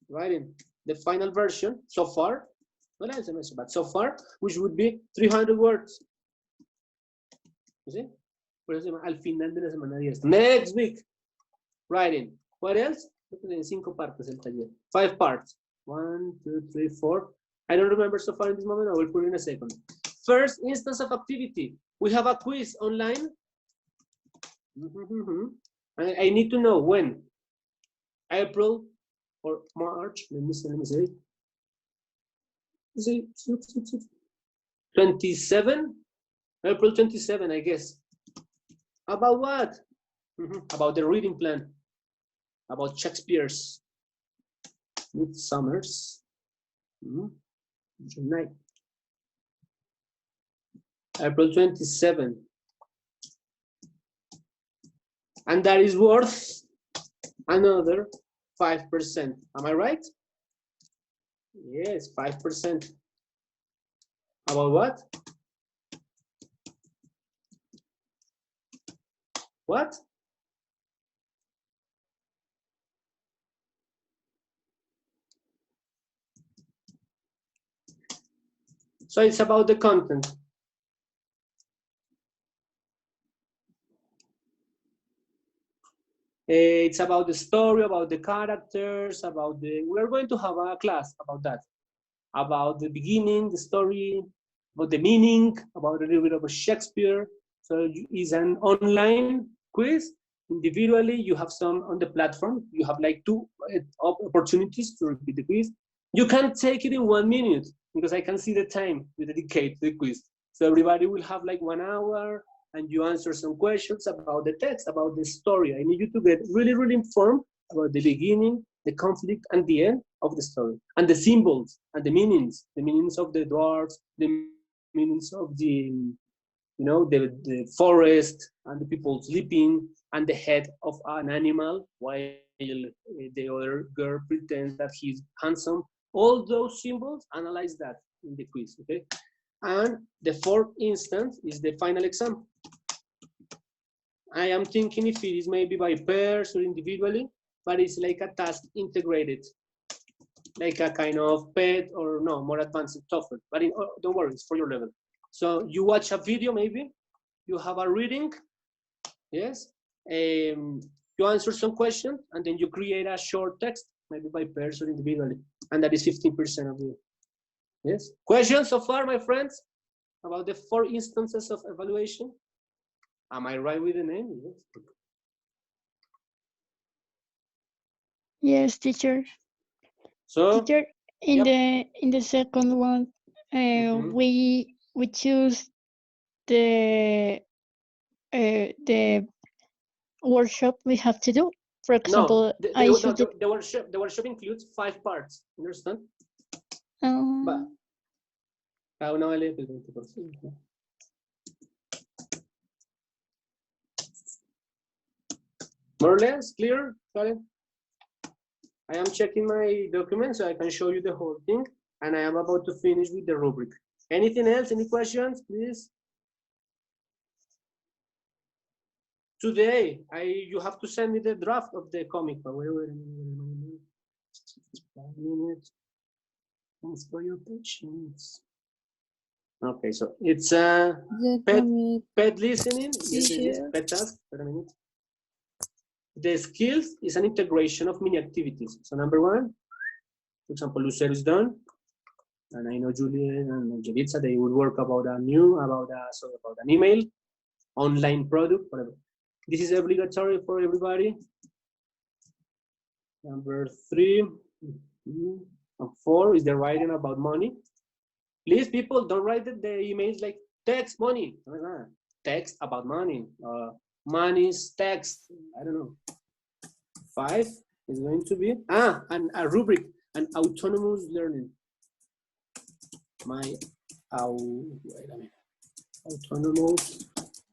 Writing. The final version so far, not as a semester, but so far, which would be 300 words. You see? Al final de la semana 10. Next week, writing. What else? 5 partes el taller. 5 parts. 1, 2, 3, 4. I don't remember so far in this moment. I will put it in a second. First instance of activity. We have a quiz online. I need to know when. April or March. Let me see. 27? April 27, I guess. About what? About the reading plan. About Shakespeare's Midsummer's Night. April 27. And that is worth another 5%. Am I right? Yes, 5%. About what? What? So it's about the content. It's about the story, about the characters, about the, we're going to have a class about that. About the beginning, the story, about the meaning, about a little bit of Shakespeare. So it's an online quiz. Individually, you have some on the platform. You have like 2 opportunities to repeat the quiz. You can take it in 1 minute because I can see the time you dedicate to the quiz. So everybody will have like 1 hour and you answer some questions about the text, about the story. I need you to get really, really informed about the beginning, the conflict, and the end of the story, and the symbols and the meanings of the dwarves, the meanings of the, the forest and the people sleeping, and the head of an animal while the other girl pretends that he's handsome. All those symbols, analyze that in the quiz, okay? And the 4th instance is the final exam. I am thinking if it is maybe by pairs or individually, but it's like a task integrated, like a kind of PET or no, more advanced TOEFL. But don't worry, it's for your level. So you watch a video maybe, you have a reading, yes? You answer some questions, and then you create a short text, maybe by pairs or individually, and that is 15% of the, yes? Questions so far, my friends, about the 4 instances of evaluation? Am I right with the name? Yes. Yes, teacher. So, teacher, in the second one, we choose the workshop we have to do. For example, the workshop includes 5 parts. Understand? But cada una vale el 20%. More or less clear, Karen? I am checking my document so I can show you the whole thing, and I am about to finish with the rubric. Anything else? Any questions, please? Today, you have to send me the draft of the comic. Wait a minute. 5 minutes. Thanks for your patience. Okay, so it's pet listening. Yes, pet task. Wait a minute. The skills is an integration of mini activities. So number 1, for example, Lucero is done, and I know Julian and Jelitza, they will work about an email, online product, whatever. This is obligatory for everybody. Number 3 and 4 is the writing about money. Please, people, don't write the emails like text money. Text about money. Money's text. I don't know. 5 is going to be and a rubric, an autonomous learning. Wait a minute. Autonomous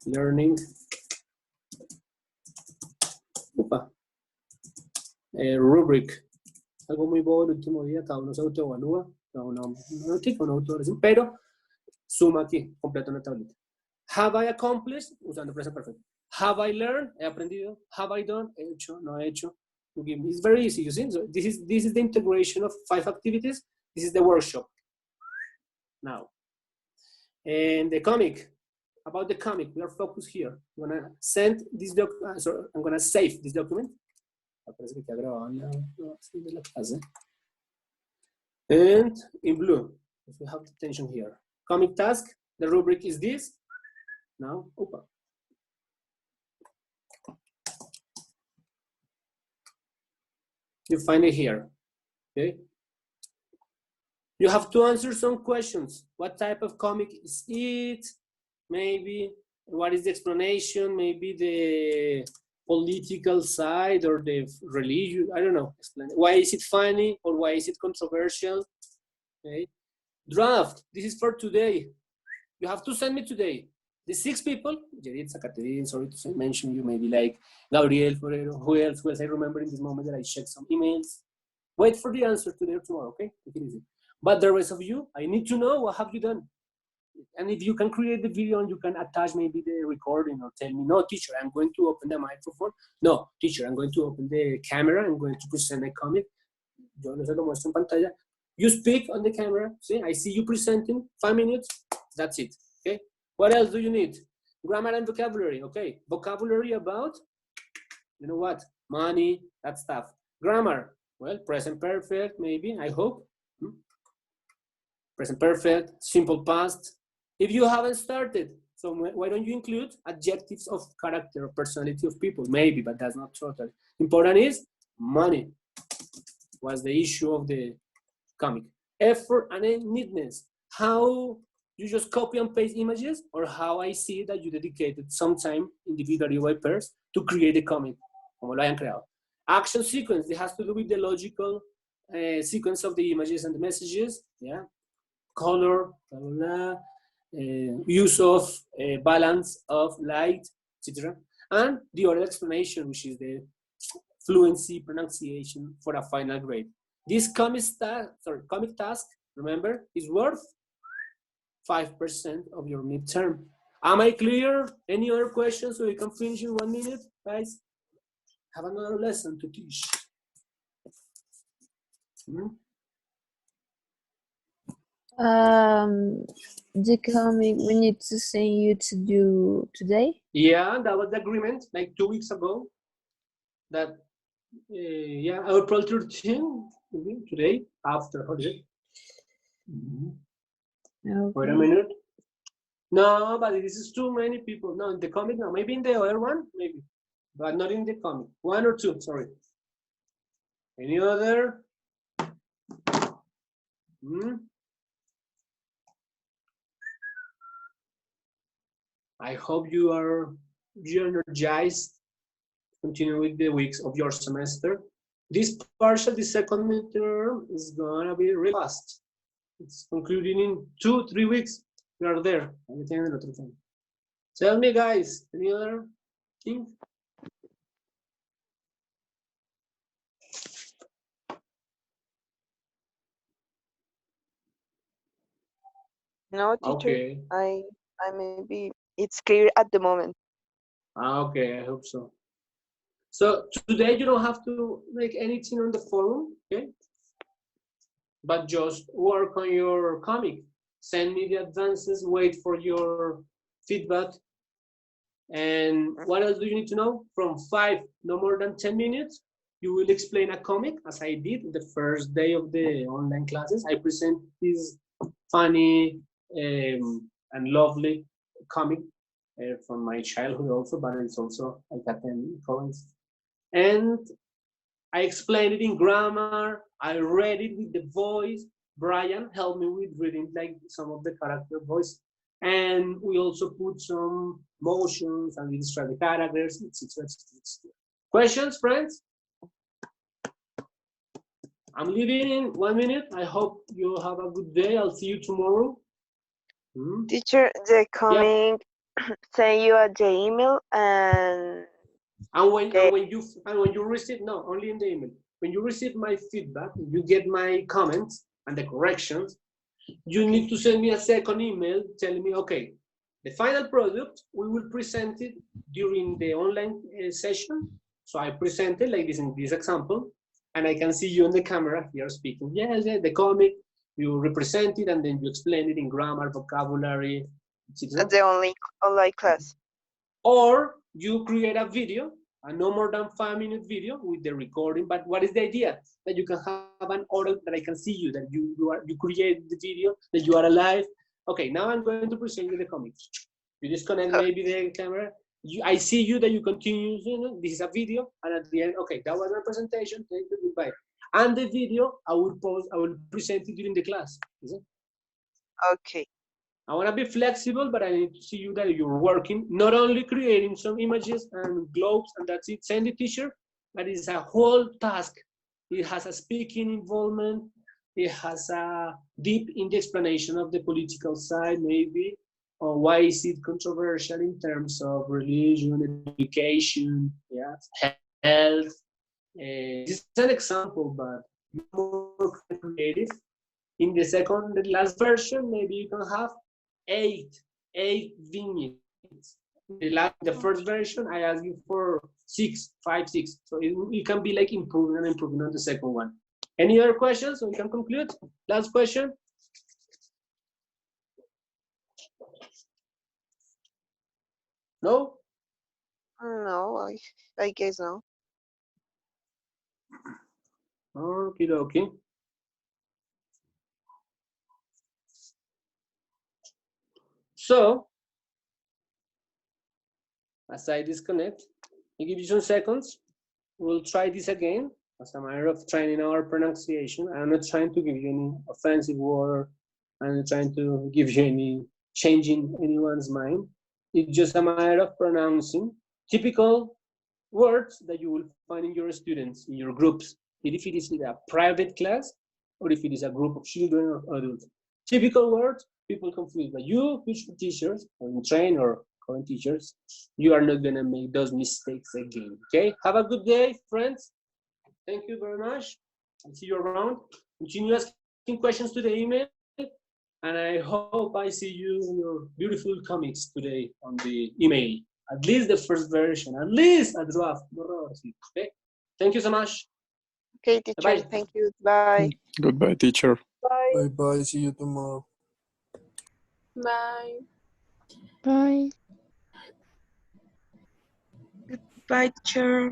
learning. Rubric. Algo muy bobo el último día, cada uno se autoevalúa, cada uno una autoevaluación, pero suma aquí, completa una tablita. Have I accomplished? Usando present perfect. Have I learned? He aprendido. Have I done? He hecho, no he hecho. It's very easy, you see? So this is the integration of 5 activities. This is the workshop. Now, and the comic. About the comic, we are focused here. I'm gonna send this document. I'm gonna save this document. And in blue, if you have the attention here, comic task. The rubric is this. Now, you find it here, okay? You have to answer some questions. What type of comic is it? Maybe, what is the explanation? Maybe the political side or the religion, I don't know. Explain. Why is it funny or why is it controversial? Okay. Draft, this is for today. You have to send me today. The 6 people, Jeritza, Catherine, sorry to mention you, maybe like Gabriel, Forero, who else I remember in this moment that I checked some emails. Wait for the answer today or tomorrow, okay? Take it easy. But the rest of you, I need to know what have you done. And if you can create the video and you can attach maybe the recording or tell me, no, teacher, I'm going to open the microphone. No, teacher, I'm going to open the camera. I'm going to present my comic. Yo no se lo muestro en pantalla. You speak on the camera. See, I see you presenting. 5 minutes. That's it. Okay. What else do you need? Grammar and vocabulary. Okay. Vocabulary about, you know what? Money, that stuff. Grammar. Well, present perfect, maybe. I hope. Present perfect, simple past. If you haven't started, so why don't you include adjectives of character or personality of people? Maybe, but that's not total. Important is money. Was the issue of the comic. Effort and neatness. How you just copy and paste images, or how I see that you dedicated some time individually by pairs to create a comic. Como lo hayan creado. Action sequence. It has to do with the logical sequence of the images and the messages. Yeah. Color, blah, blah, blah. Use of balance of light, etc. And the other explanation, which is the fluency pronunciation for a final grade. This comic task, remember, is worth 5% of your midterm. Am I clear? Any other questions so we can finish in 1 minute, guys? Have another lesson to teach. The comic we need to send you to do today? Yeah, that was the agreement like 2 weeks ago. That, yeah, April 13, today, after holiday. Okay. Wait a minute. No, but this is too many people. No, in the comic, no. Maybe in the other one, maybe. But not in the comic. 1 or 2, sorry. Any other? I hope you are energized. Continue with the weeks of your semester. This partial, the second midterm, is gonna be really fast. It's concluding in 2-3 weeks. We are there. Tell me, guys, any other thing? No, teacher. Okay. I maybe it's clear at the moment. Okay, I hope so. So today you don't have to make anything on the forum, okay? But just work on your comic. Send me the advances, wait for your feedback. And what else do you need to know? From 5, no more than 10 minutes, you will explain a comic, as I did the first day of the online classes. I present this funny and lovely comic from my childhood also, but it's also I got them comments. And I explained it in grammar. I read it with the voice. Brian helped me with reading like some of the character voice. And we also put some motions and we describe the characters, etc. Questions, friends? I'm leaving in 1 minute. I hope you have a good day. I'll see you tomorrow. Teacher, the comic send you the email and when you receive, no, only in the email. When you receive my feedback, you get my comments and the corrections, you need to send me a second email telling me, okay, the final product, we will present it during the online session. So I presented like this in this example, and I can see you on the camera here speaking. Yes, the comic, you represent it, and then you explain it in grammar, vocabulary, etc. The only online class. Or you create a video, a no more than 5-minute video with the recording. But what is the idea? That you can have an order that I can see you, that you create the video, that you are alive. Okay, now I'm going to present you the comics. You disconnect maybe the camera. I see you that you continue, this is a video, and at the end, okay, that was my presentation, thank you, goodbye. And the video, I will present it during the class. Okay. I want to be flexible, but I need to see you that you're working, not only creating some images and globes, and that's it, send the teacher, but it's a whole task. It has a speaking involvement. It has a deep in the explanation of the political side, maybe, or why is it controversial in terms of religion, education, yeah, health. This is an example, but more creative. In the last version, maybe you can have eight vignettes. The first version, I asked you for 5, 6. So it can be like improving and improving on the second one. Any other questions? So we can conclude. Last question. No? No, I guess no. Okie dokie. So, as I disconnect, I give you some seconds. We'll try this again as a matter of training our pronunciation. I'm not trying to give you any offensive word. I'm not trying to give you any changing anyone's mind. It's just a matter of pronouncing typical words that you will find in your students, in your groups, if it is in a private class or if it is a group of children or adults. Typical words, people confuse, but you, future teachers, or you train or current teachers, you are not gonna make those mistakes again, okay? Have a good day, friends. Thank you very much. I'll see you around. Continue asking questions to the email, and I hope I see you in your beautiful comics today on the email. At least the first version, at least a draft. Okay? Thank you so much. Okay, teacher. Bye-bye. Thank you. Bye. Goodbye, teacher. Bye bye. See you tomorrow. Bye. Bye. Bye, teacher.